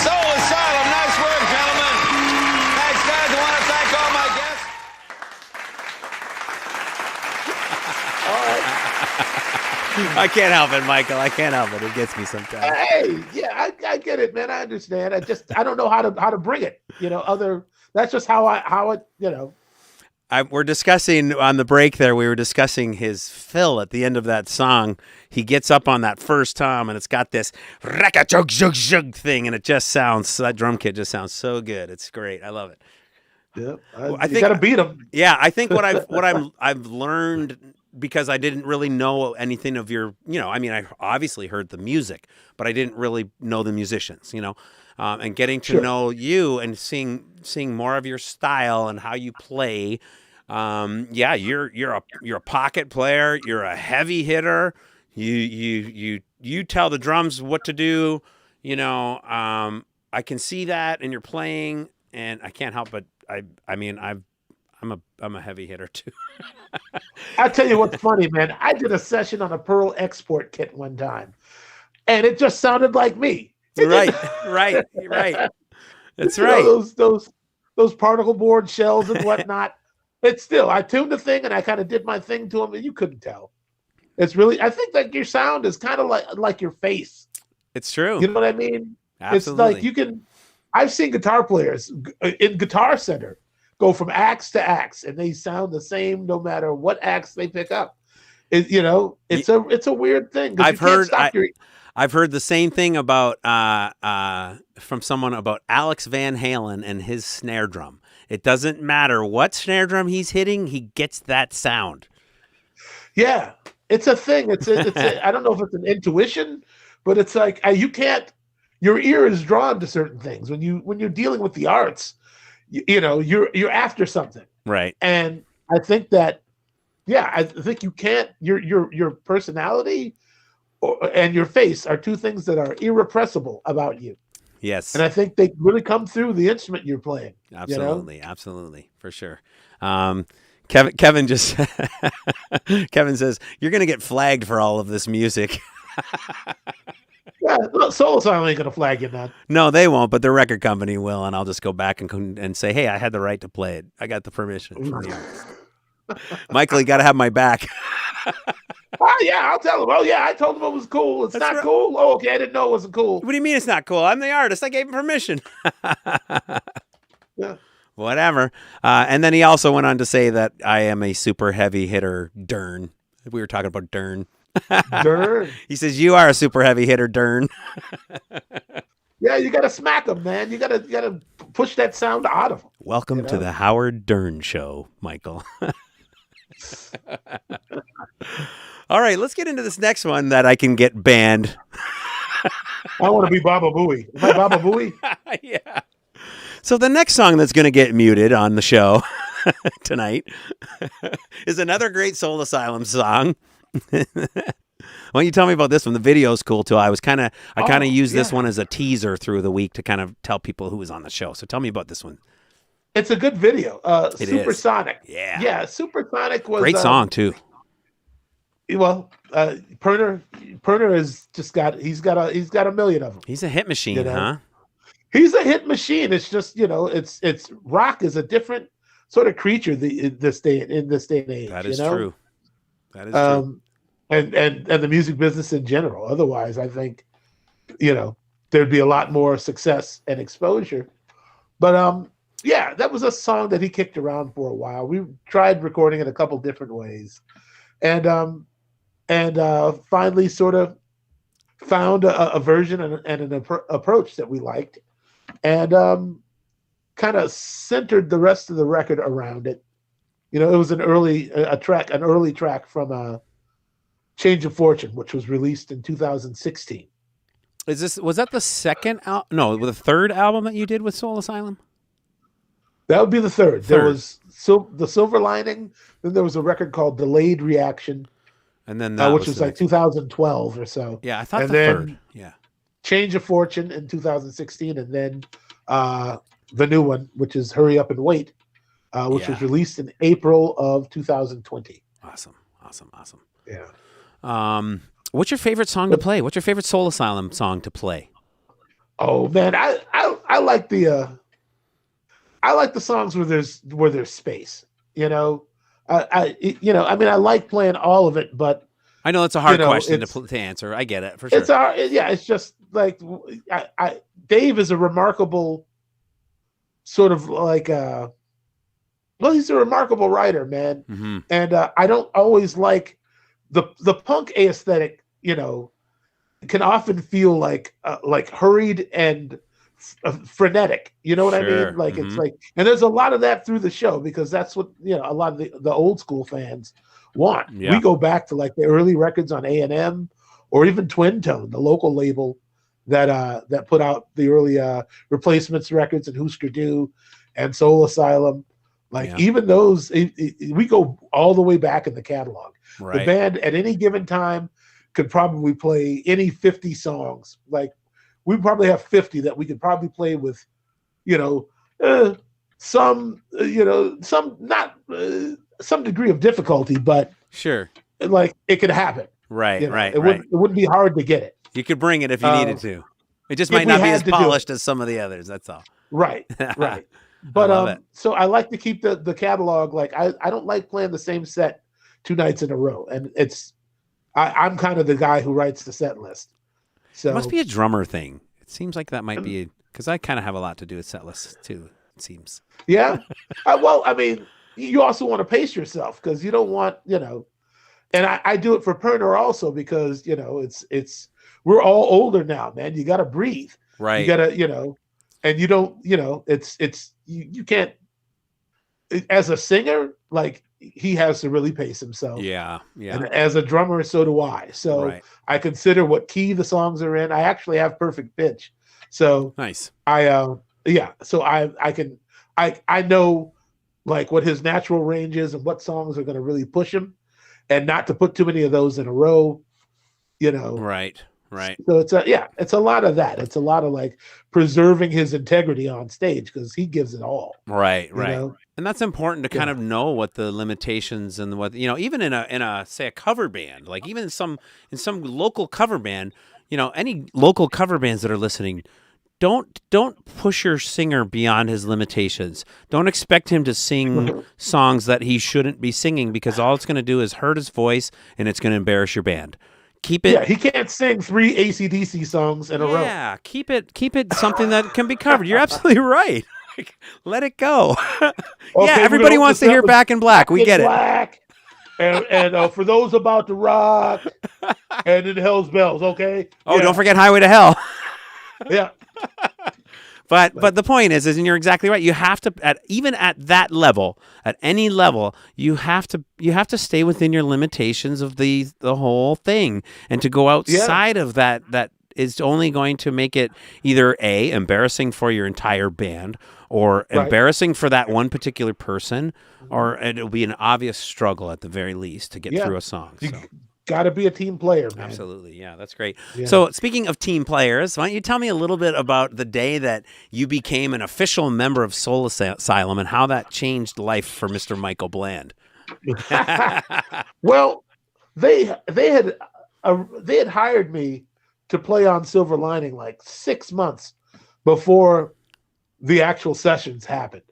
Soul Asylum. Nice work, gentlemen. Thanks, guys. I want to thank all my guests. I can't help it, Michael. I can't help it. It gets me sometimes. Hey, yeah, I get it, man. I understand. I don't know how to bring it. That's just how it. We're discussing on the break there. We were discussing his fill at the end of that song. He gets up on that first tom, and it's got this raka-chug jug jug thing, and it just sounds. That drum kit just sounds so good. It's great. I love it. Yeah, I you think- got to beat him. Yeah, I think I've learned, because I didn't really know anything of your. I obviously heard the music, but I didn't really know the musicians. And getting to Sure. know you and seeing more of your style and how you play. Yeah, you're a pocket player. You're a heavy hitter. You tell the drums what to do. I can see that in your playing, and I can't help but I'm a heavy hitter too. I tell you what's funny, man. I did a session on a Pearl export kit one time, and it just sounded like me. Right. That's right. Those particle board shells and whatnot. It's still, I tuned the thing and I kind of did my thing to them, and you couldn't tell. It's really, I think that your sound is kind of like your face. It's true. You know what I mean? Absolutely. It's like I've seen guitar players in Guitar Center go from axe to axe, and they sound the same no matter what axe they pick up. It's a weird thing. 'Cause I've heard the same thing about from someone about Alex Van Halen and his snare drum. It doesn't matter what snare drum he's hitting, he gets that sound. Yeah, it's a thing. I don't know if it's an intuition, but it's like your ear is drawn to certain things when you're dealing with the arts. You're after something, Right. and I think that, I think you can't. Your personality and your face are two things that are irrepressible about you. Yes. And I think they really come through the instrument you're playing. Absolutely. Absolutely. For sure. Kevin just Kevin says, you're going to get flagged for all of this music. Yeah, Soul Asylum ain't going to flag you, man. No, they won't, but the record company will. And I'll just go back and say, hey, I had the right to play it. I got the permission from the artist. Michael, you got to have my back. Oh yeah, I'll tell him. Oh yeah, I told him it was cool. It's That's not right. cool. Oh, okay, I didn't know it wasn't cool. What do you mean it's not cool? I'm the artist. I gave him permission. Yeah. Whatever. And then he also went on to say that I am a super heavy hitter, Dern. We were talking about Dern. Dern. He says, you are a super heavy hitter, Dern. Yeah, you gotta smack him, man. You gotta push that sound out of him. Welcome You to know? the Howard Dern Show, Michael. All right, let's get into this next one that I can get banned. I want to be Baba Booey. Am I Baba Booey? Yeah. So the next song that's going to get muted on the show tonight is another great Soul Asylum song. Why don't you tell me about this one? The video's cool too. I kind of used this one as a teaser through the week to kind of tell people who was on the show. So tell me about this one. It's a good video. It Supersonic. is. Yeah. Yeah, Supersonic was Great song too. Well, Perner has just got he's got a million of them. He's a hit machine, You know? huh? He's a hit machine. It's just it's rock is a different sort of creature in this day and age. That is you know? true. That is true. And the music business in general. Otherwise, I think there'd be a lot more success and exposure. But yeah, that was a song that he kicked around for a while. We tried recording it a couple different ways, and finally sort of found a version and an approach that we liked, and kind of centered the rest of the record around it. It was an early track from Change of Fortune, which was released in 2016. Was that the second no, the third album that you did with Soul Asylum? That would be the third. There was the Silver Lining. Then there was a record called Delayed Reaction, And then which was like 2012 or so. Yeah, I thought and the then third. Yeah. Change of Fortune in 2016, and then the new one, which is Hurry Up and Wait, which was released in April of 2020. Awesome. Yeah. What's your favorite song to play? What's your favorite Soul Asylum song to play? Oh man, I like the songs where there's space. I like playing all of it, but I know it's a hard question to answer. I get it for sure. It's just like Dave is a remarkable sort of like he's a remarkable writer, man. Mm-hmm. And I don't always like the punk aesthetic. Can often feel like hurried and frenetic. You know what I mean? Like it's like, and there's a lot of that through the show because that's what a lot of the old school fans want. Yeah. We go back to like the early records on A&M or even Twin Tone, the local label that put out the early Replacements records and Husker Du and Soul Asylum. Even those, we go all the way back in the catalog. Right. The band at any given time could probably play any 50 songs. Like we probably have 50 that we could probably play with, some degree of difficulty, but sure, like it could happen. Right. It wouldn't be hard to get it. You could bring it if you needed to. It just might not be as polished as some of the others. That's all. Right. But so I like to keep the catalog. Like I don't like playing the same set 2 nights in a row, and I'm kind of the guy who writes the set list. So it must be a drummer thing. It seems like that might be because I kind of have a lot to do with set lists too. It seems. Yeah. Well, I mean, you also want to pace yourself because you don't want and I do it for Perner also because it's we're all older now, man. You got to breathe. Right. You got to and you don't it's you can't as a singer like. He has to really pace himself. Yeah. And as a drummer, so do I. So I consider what key the songs are in. I actually have perfect pitch. So nice. So I know like what his natural range is and what songs are going to really push him, and not to put too many of those in a row. Right. So it's a lot of that. It's a lot of like preserving his integrity on stage because he gives it all. Right. And that's important to kind of know what the limitations and what even in a say a cover band, like even in some local cover band, any local cover bands that are listening, don't push your singer beyond his limitations. Don't expect him to sing songs that he shouldn't be singing, because all it's going to do is hurt his voice and it's going to embarrass your band. Keep it. Yeah, he can't sing 3 AC/DC songs in a row. Yeah, keep it something that can be covered. You're absolutely right. Let it go. Okay, yeah, everybody wants to hear Back in Black. We get it. And for those about to rock, and in Hell's Bells, okay? Oh, yeah. don't forget Highway to Hell. Yeah. But the point is, and you're exactly right. You have to, even at that level, at any level, you have to stay within your limitations of the whole thing, and to go outside of that is only going to make it either A, embarrassing for your entire band, or embarrassing for that one particular person, or it'll be an obvious struggle at the very least to get through a song. So. Got to be a team player, man. Absolutely. Yeah, that's great. Yeah. So speaking of team players, why don't you tell me a little bit about the day that you became an official member of Soul Asylum and how that changed life for Mr. Michael Bland? Well, they had hired me to play on Silver Lining like 6 months before the actual sessions happened.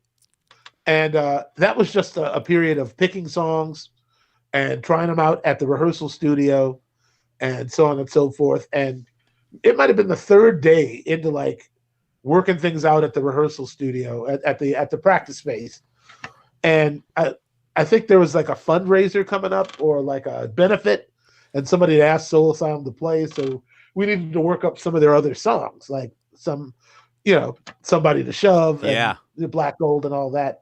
And that was just a period of picking songs and trying them out at the rehearsal studio and so on and so forth. And it might have been the third day into like working things out at the rehearsal studio at the practice space. And I think there was like a fundraiser coming up or like a benefit, and somebody had asked Soul Asylum to play. So we needed to work up some of their other songs, like Somebody to Shove and the Black Gold and all that.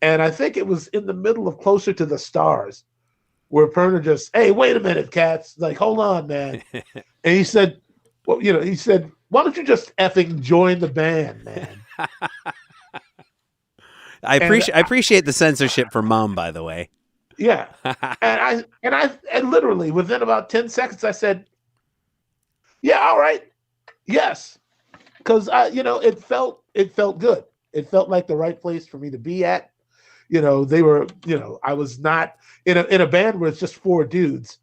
And I think it was in the middle of Closer to the Stars, where Perner just, hey, wait a minute, cats. Like, hold on, man. And he said, well, he said, why don't you just effing join the band, man? I appreciate the censorship for Mom, by the way. Yeah. and literally within about 10 seconds, I said, yeah, all right. Yes. Because it felt good. It felt like the right place for me to be at. They were, I was not in a band where it's just 4 dudes.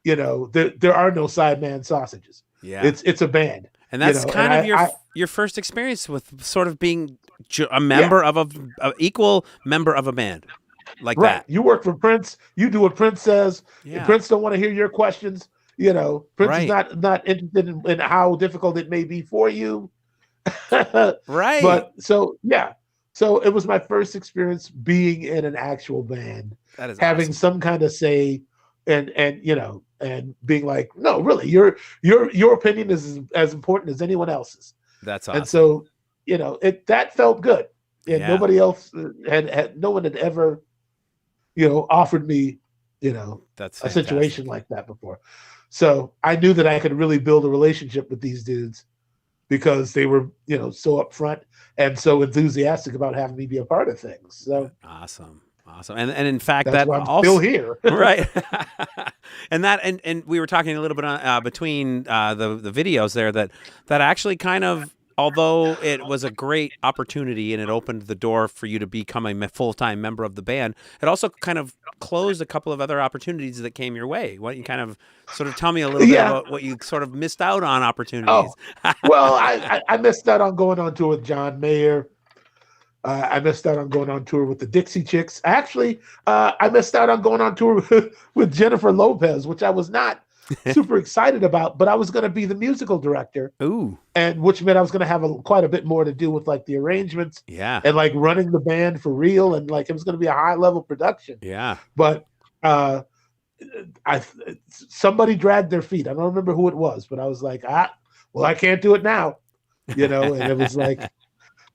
There are no sideman sausages. Yeah, it's a band, and that's kind of your first experience with sort of being a member of an equal member of a band like that. You work for Prince. You do what Prince says. Yeah. Prince don't want to hear your questions. Prince is not interested in how difficult it may be for you. Right. But so it was my first experience being in an actual band, having awesome. Some kind of say, and being like, no, really, your opinion is as important as anyone else's. That's awesome. And so, that felt good, and nobody else no one had ever, offered me, a situation like that before. So I knew that I could really build a relationship with these dudes, because they were, so upfront and so enthusiastic about having me be a part of things. So awesome. And in fact, that's why I'm also still here. Right. and we were talking a little bit between the videos there that actually kind of, although it was a great opportunity and it opened the door for you to become a full-time member of the band, it also kind of closed a couple of other opportunities that came your way. Why don't you kind of sort of tell me a little bit about what you sort of missed out on opportunities? Well, I missed out on going on tour with John Mayer. I missed out on going on tour with the Dixie Chicks. Actually, I missed out on going on tour with Jennifer Lopez, which I was not super excited about, but I was going to be the musical director. Ooh. And which meant I was going to have quite a bit more to do with like the arrangements. Yeah. And like running the band for real. And like, it was going to be a high level production. Yeah. But somebody dragged their feet. I don't remember who it was, but I was like, well, I can't do it now, and it was like,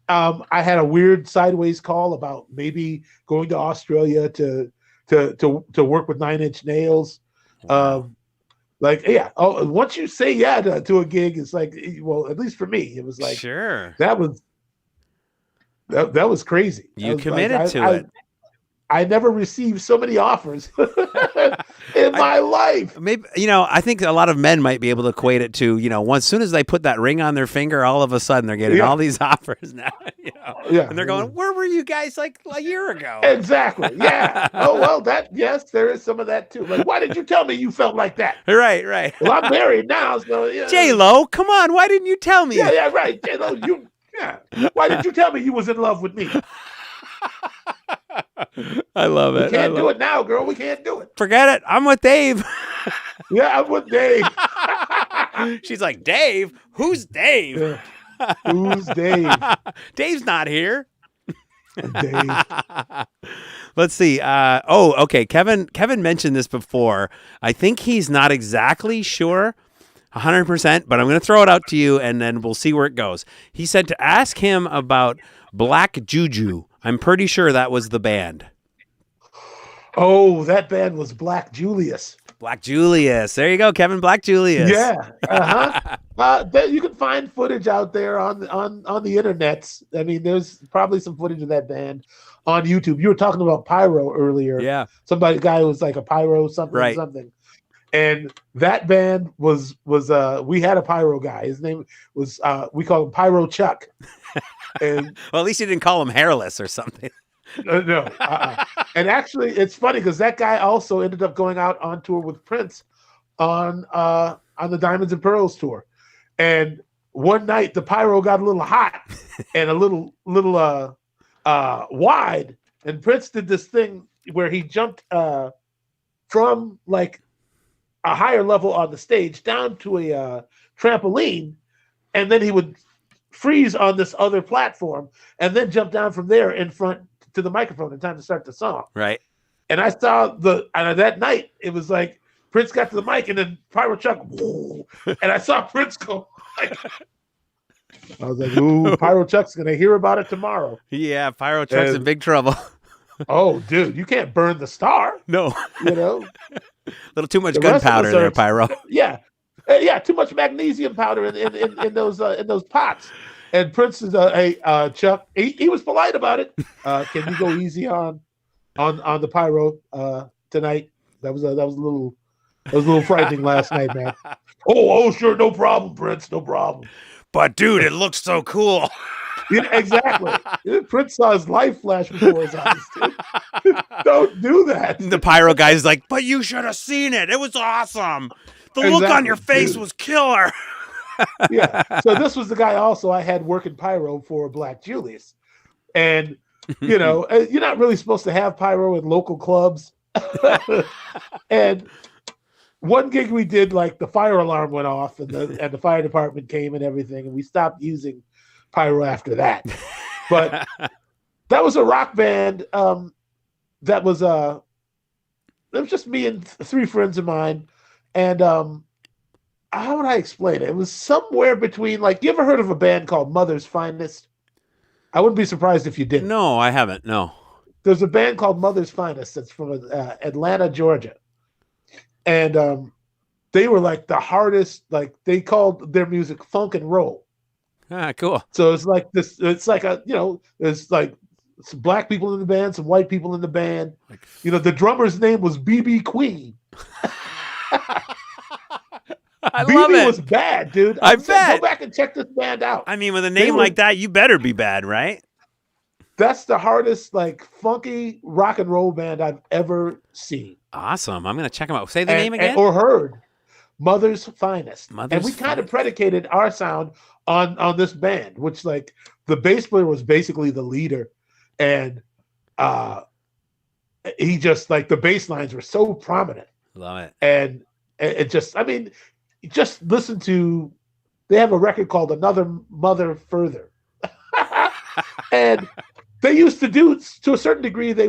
I had a weird sideways call about maybe going to Australia to work with 9 Inch Nails. Wow. Once you say to a gig, it's like, well, at least for me, it was like, sure, that was crazy. You committed to it. I never received so many offers in my life. Maybe, I think a lot of men might be able to equate it to, as soon as they put that ring on their finger, all of a sudden they're getting all these offers now, Yeah. and they're going, where were you guys like a year ago? Exactly. Yeah. Oh, well, yes, there is some of that too. Like, why did you tell me you felt like that? Right. Well, I'm married now, so yeah. J-Lo, come on, why didn't you tell me? Yeah, right. J-Lo, why did you tell me you was in love with me? I love it. We can't do it now, girl. We can't do it. Forget it. I'm with Dave. Yeah, I'm with Dave. She's like, Dave? Who's Dave? Yeah. Who's Dave? Dave's not here. Dave. Let's see. Okay. Kevin mentioned this before. I think he's not exactly sure 100%, but I'm going to throw it out to you and then we'll see where it goes. He said to ask him about Black Juju. I'm pretty sure that was the band. Oh, that band was Black Julius. Black Julius. There you go, Kevin. Black Julius. Yeah. You can find footage out there on the internets. I mean, there's probably some footage of that band on YouTube. You were talking about pyro earlier. Yeah. Guy who was like a pyro something. And that band was we had a pyro guy. His name was we call him Pyro Chuck. And well, at least you didn't call him hairless or something. No. And actually, it's funny because that guy also ended up going out on tour with Prince on the Diamonds and Pearls tour. And one night the pyro got a little hot and a little wide, and Prince did this thing where he jumped from like a higher level on the stage down to a trampoline, and then he would freeze on this other platform and then jump down from there in front to the microphone in time to start the song. Right. And I saw that night, it was like Prince got to the mic and then Pyro Chuck, whoa, and I saw Prince go like, I was like, ooh, Pyro Chuck's going to hear about it tomorrow. Yeah, Pyro Chuck's in big trouble. Oh, dude, you can't burn the star. No. A little too much gunpowder there, Pyro. Yeah. Too much magnesium powder in those pots. And Prince is Chuck. He was polite about it. Can you go easy on the pyro tonight? That was a little frightening last night, man. Oh, sure, no problem, Prince, no problem. But dude, it looks so cool. Yeah, exactly. Prince saw his life flash before his eyes. Dude. Don't do that. The pyro guy's like, but you should have seen it. It was awesome. The look on your face was killer. Yeah. So this was the guy also I had working pyro for Black Julius. And, you're not really supposed to have pyro in local clubs. And one gig we did, like the fire alarm went off and the fire department came and everything. And we stopped using pyro after that. But that was a rock band. That was it was just me and three friends of mine. And how would I explain it? It was somewhere between, like, you ever heard of a band called Mother's Finest? I wouldn't be surprised if you did. No, I haven't. No. There's a band called Mother's Finest that's from Atlanta, Georgia. And they were like the hardest, like they called their music funk and roll. Ah, cool. So it's like this, it's like there's like some black people in the band, some white people in the band. The drummer's name was BB Queen. I love it. was bad, dude. I bet. Go back and check this band out. I mean, with a name like that, you better be bad, right? That's the hardest, like, funky rock and roll band I've ever seen. Awesome. I'm going to check them out. Say the name again? Or heard. Mother's Finest. And we kind of predicated our sound on this band, which, like, the bass player was basically the leader. And he just, like, the bass lines were so prominent. Love it. And it just, I mean, just listen to, they have a record called Another Mother Further. And they used to do, to a certain degree, they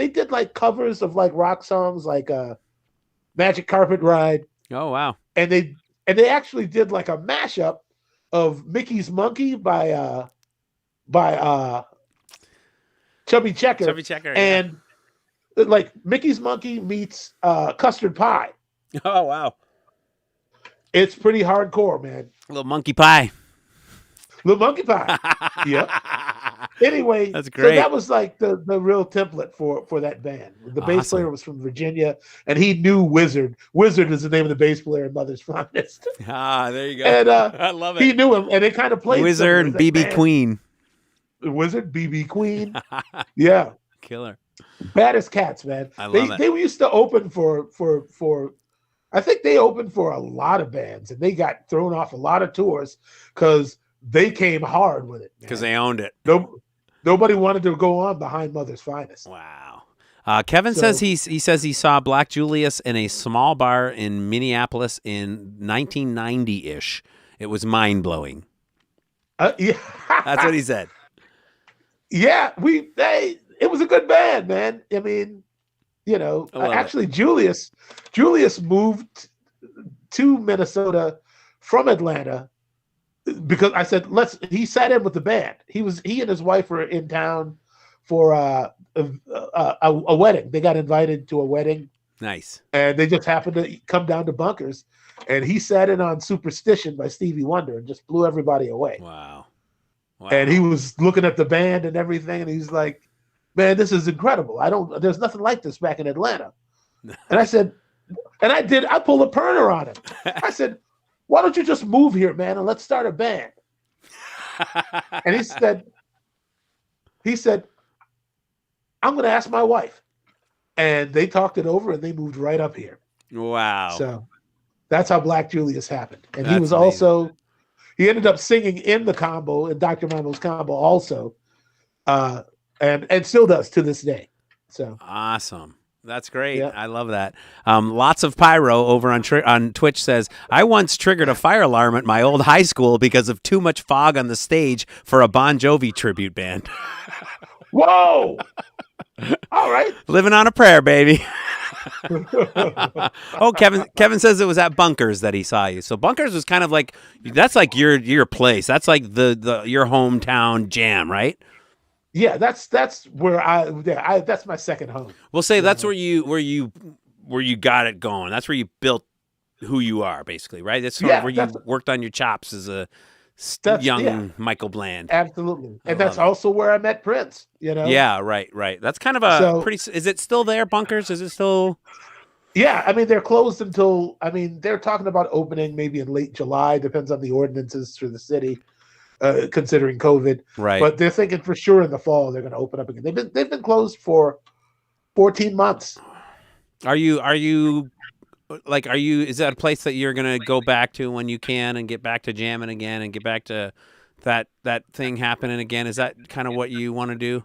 did like covers of like rock songs, like Magic Carpet Ride. Oh, wow. And they actually did like a mashup of Mickey's Monkey by Chubby Checker. Chubby Checker. And like Mickey's Monkey meets Custard Pie. Oh, wow. It's pretty hardcore, man. Little monkey pie. Little monkey pie. Yeah. Anyway, That's so great. that was like the real template for that band. The bass Awesome. player was from Virginia, and he knew Wizard. Wizard is the name of the bass player in Mother's Finest. Ah, there you go. And I love he it. knew him, and they kind of played Wizard, similar. He's like, BB "Man, Queen. Wizard, BB Queen. Yeah. Killer. Baddest cats, man. I love it. They used to open for I think they opened for a lot of bands, and they got thrown off a lot of tours because they came hard with it. Because they owned it. Nobody wanted to go on behind Mother's Finest. Wow. Kevin says he says he saw Black Julius in a small bar in Minneapolis in 1990-ish. It was mind-blowing. Yeah. That's what he said. Yeah, it was a good band, man. I mean, you know, actually Julius moved to Minnesota from Atlanta because I said he sat in with the band. He and his wife were in town for a wedding. They got invited to a wedding. Nice. And they just happened to come down to Bunkers, and he sat in on Superstition by Stevie Wonder and just blew everybody away. Wow. And he was looking at the band and everything, and he's like, "Man, this is incredible. There's nothing like this back in Atlanta." And I said, I pulled a Perner on him. I said, "Why don't you just move here, man, and let's start a band?" And he said, "I'm going to ask my wife." And they talked it over, and they moved right up here. Wow. So that's how Black Julius happened. And That's he was amazing. also, he ended up singing in the combo, in Dr. Mambo's combo also, and still does to this day. So awesome. That's great. Yeah. I love that. Lots of Pyro over on Twitch says, I once triggered a fire alarm at my old high school because of too much fog on the stage for a Bon Jovi tribute band. Whoa! All right. Living on a prayer, baby. Oh, Kevin says it was at Bunkers that he saw you. So Bunkers was kind of like, that's like your place. That's like your hometown jam, right? Yeah, that's where that's my second home. We'll say that's where you got it going. That's where you built who you are, basically, right? That's sort of where you worked on your chops as a young Michael Bland. Absolutely. And that's also where I met Prince, you know? Yeah, right. That's kind of a pretty... Is it still there, Bunkers? Is it still... Yeah, I mean, they're closed until... I mean, they're talking about opening maybe in late July. Depends on the ordinances for the city, considering COVID. Right. But they're thinking for sure in the fall they're going to open up again. They've been closed for 14 months. Are you... Is that a place that you're going to go back to when you can and get back to jamming again and get back to that thing happening again? Is that kind of what you want to do?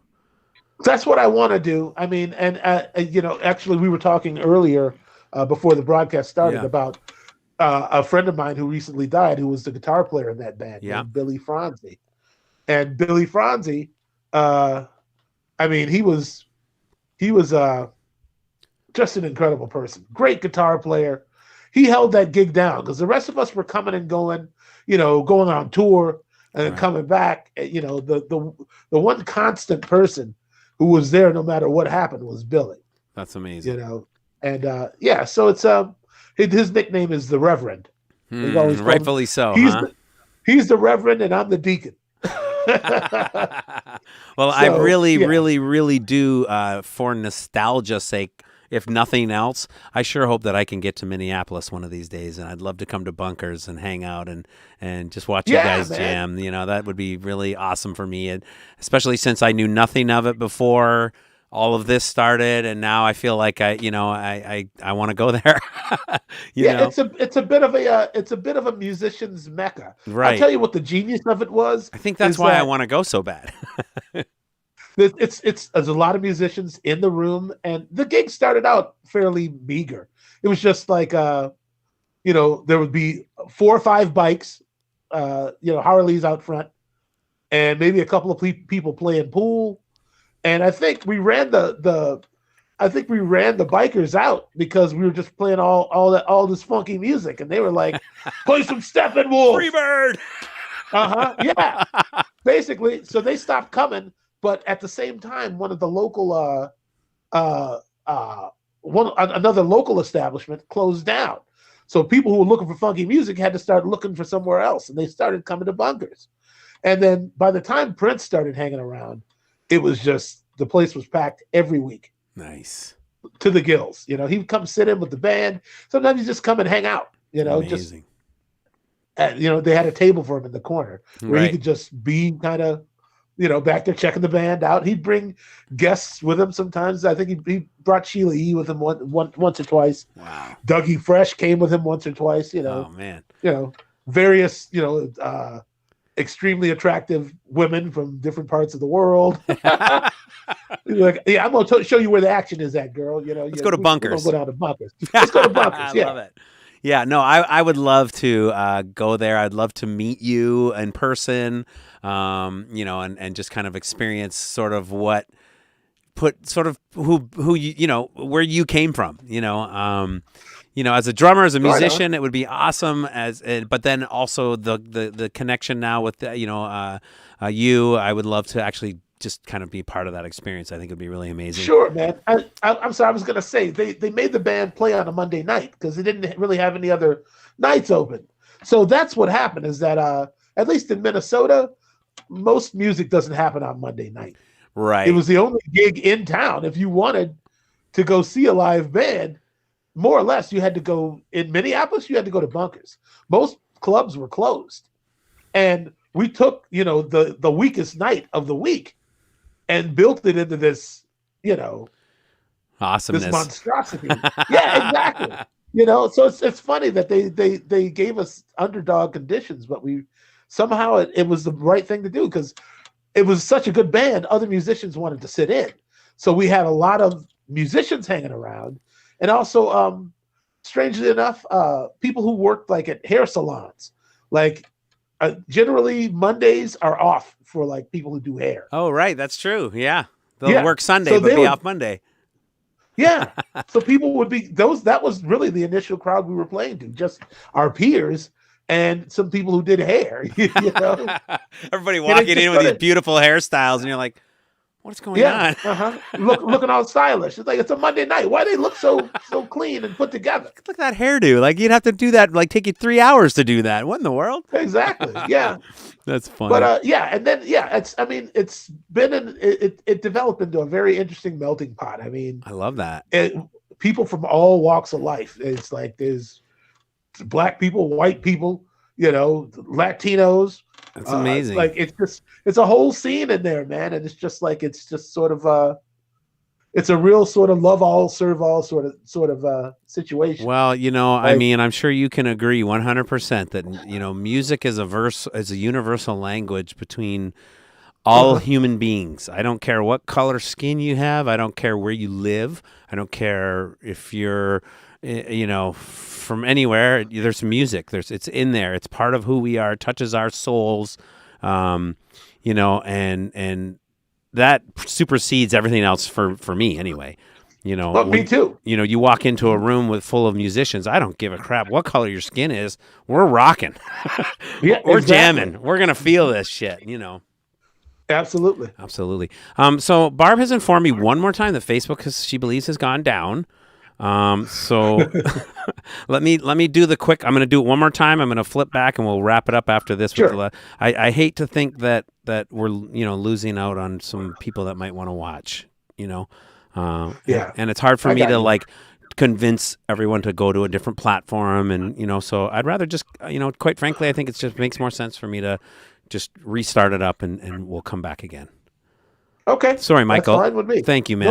That's what I want to do. I mean, and actually we were talking earlier before the broadcast started about a friend of mine who recently died, who was the guitar player in that band, named Billy Franzi. And Billy Franzi, I mean, he was just an incredible person. Great guitar player. He held that gig down because the rest of us were coming and going, going on tour and then coming back. The one constant person who was there no matter what happened was Billy. That's amazing. And so it's his nickname is the Reverend. Rightfully so. He's the Reverend and I'm the Deacon. Well, I really do, for nostalgia's sake, if nothing else, I sure hope that I can get to Minneapolis one of these days, and I'd love to come to Bunkers and hang out and just watch you guys jam. That would be really awesome for me, and especially since I knew nothing of it before all of this started, and now I feel like I want to go there. It's a bit of a musician's mecca. Right. I'll tell you what the genius of it was. I think that's why I want to go so bad. There's a lot of musicians in the room, and the gig started out fairly meager. It was just like, there would be 4 or 5 bikes, Harleys out front, and maybe a couple of people playing pool. And I think we ran the bikers out because we were just playing all this funky music, and they were like, "Play some Steppenwolf, Freebird." Yeah, basically. So they stopped coming. But at the same time, one of the local, another local establishment closed down. So people who were looking for funky music had to start looking for somewhere else, and they started coming to Bunkers. And then by the time Prince started hanging around, it was just the place was packed every week. Nice. To the gills. He would come sit in with the band. Sometimes he'd just come and hang out, Amazing. They had a table for him in the corner where he could just be kind of, back there checking the band out. He'd bring guests with him sometimes. I think he brought Sheila E. with him once or twice. Wow. Dougie Fresh came with him once or twice, Oh, man. Various, extremely attractive women from different parts of the world. Like, yeah, I'm going to show you where the action is at, girl. Let's go to Bunkers. Go down to Bunkers. Let's go to Bunkers. I love it. Yeah, no, I would love to go there. I'd love to meet you in person, and just kind of experience sort of who you, where you came from, as a drummer, as a musician, it would be awesome but then also the connection now with, you, I would love to actually just kind of be part of that experience. I think it would be really amazing. Sure, man. I'm sorry. I was going to say they made the band play on a Monday night because they didn't really have any other nights open. So that's what happened is that at least in Minnesota, most music doesn't happen on Monday night. Right. It was the only gig in town. If you wanted to go see a live band, more or less, you had to go in Minneapolis. You had to go to Bunkers. Most clubs were closed, and we took the weakest night of the week and built it into this awesomeness, this monstrosity. Yeah, exactly. So it's funny that they gave us underdog conditions, but we somehow it was the right thing to do because it was such a good band. Other musicians wanted to sit in, so we had a lot of musicians hanging around. And also, strangely enough, people who worked like at hair salons, like generally Mondays are off for like people who do hair. Oh, right. That's true. Yeah. They'll work Sunday, but be off Monday. Yeah. So people would be that was really the initial crowd we were playing to, just our peers and some people who did hair, Everybody walking in with these beautiful hairstyles and you're like, what's going on? Looking all stylish. It's like it's a Monday night. Why do they look so clean and put together? Look at that hairdo. Like you'd have to do that. Like take you 3 hours to do that. What in the world? Exactly. Yeah. That's funny. But and then it's been it developed into a very interesting melting pot. I mean, I love that. People from all walks of life. It's like there's black people, white people, Latinos. That's amazing. Like it's a whole scene in there, man, and it's just sort of it's a real sort of love all, serve all sort of situation. Well, I mean, I'm sure you can agree 100% that music is a universal language between all human beings. I don't care what color skin you have. I don't care where you live. I don't care if you're from anywhere. There's music. It's in there. It's part of who we are. It touches our souls, and that supersedes everything else for me anyway. Me too. You walk into a room full of musicians. I don't give a crap what color your skin is. We're rocking. Yeah, we're jamming. We're gonna feel this shit. Absolutely. So Barb has informed me one more time that Facebook, she believes, has gone down. So let me do the quick. I'm going to do it one more time. I'm going to flip back and we'll wrap it up after this. Sure. I hate to think that we're losing out on some people that might want to watch. And it's hard for me to like convince everyone to go to a different platform, and so I'd rather just quite frankly, I think it just makes more sense for me to just restart it up and we'll come back again. Okay. Sorry, Michael. That's fine with me. Thank you, man.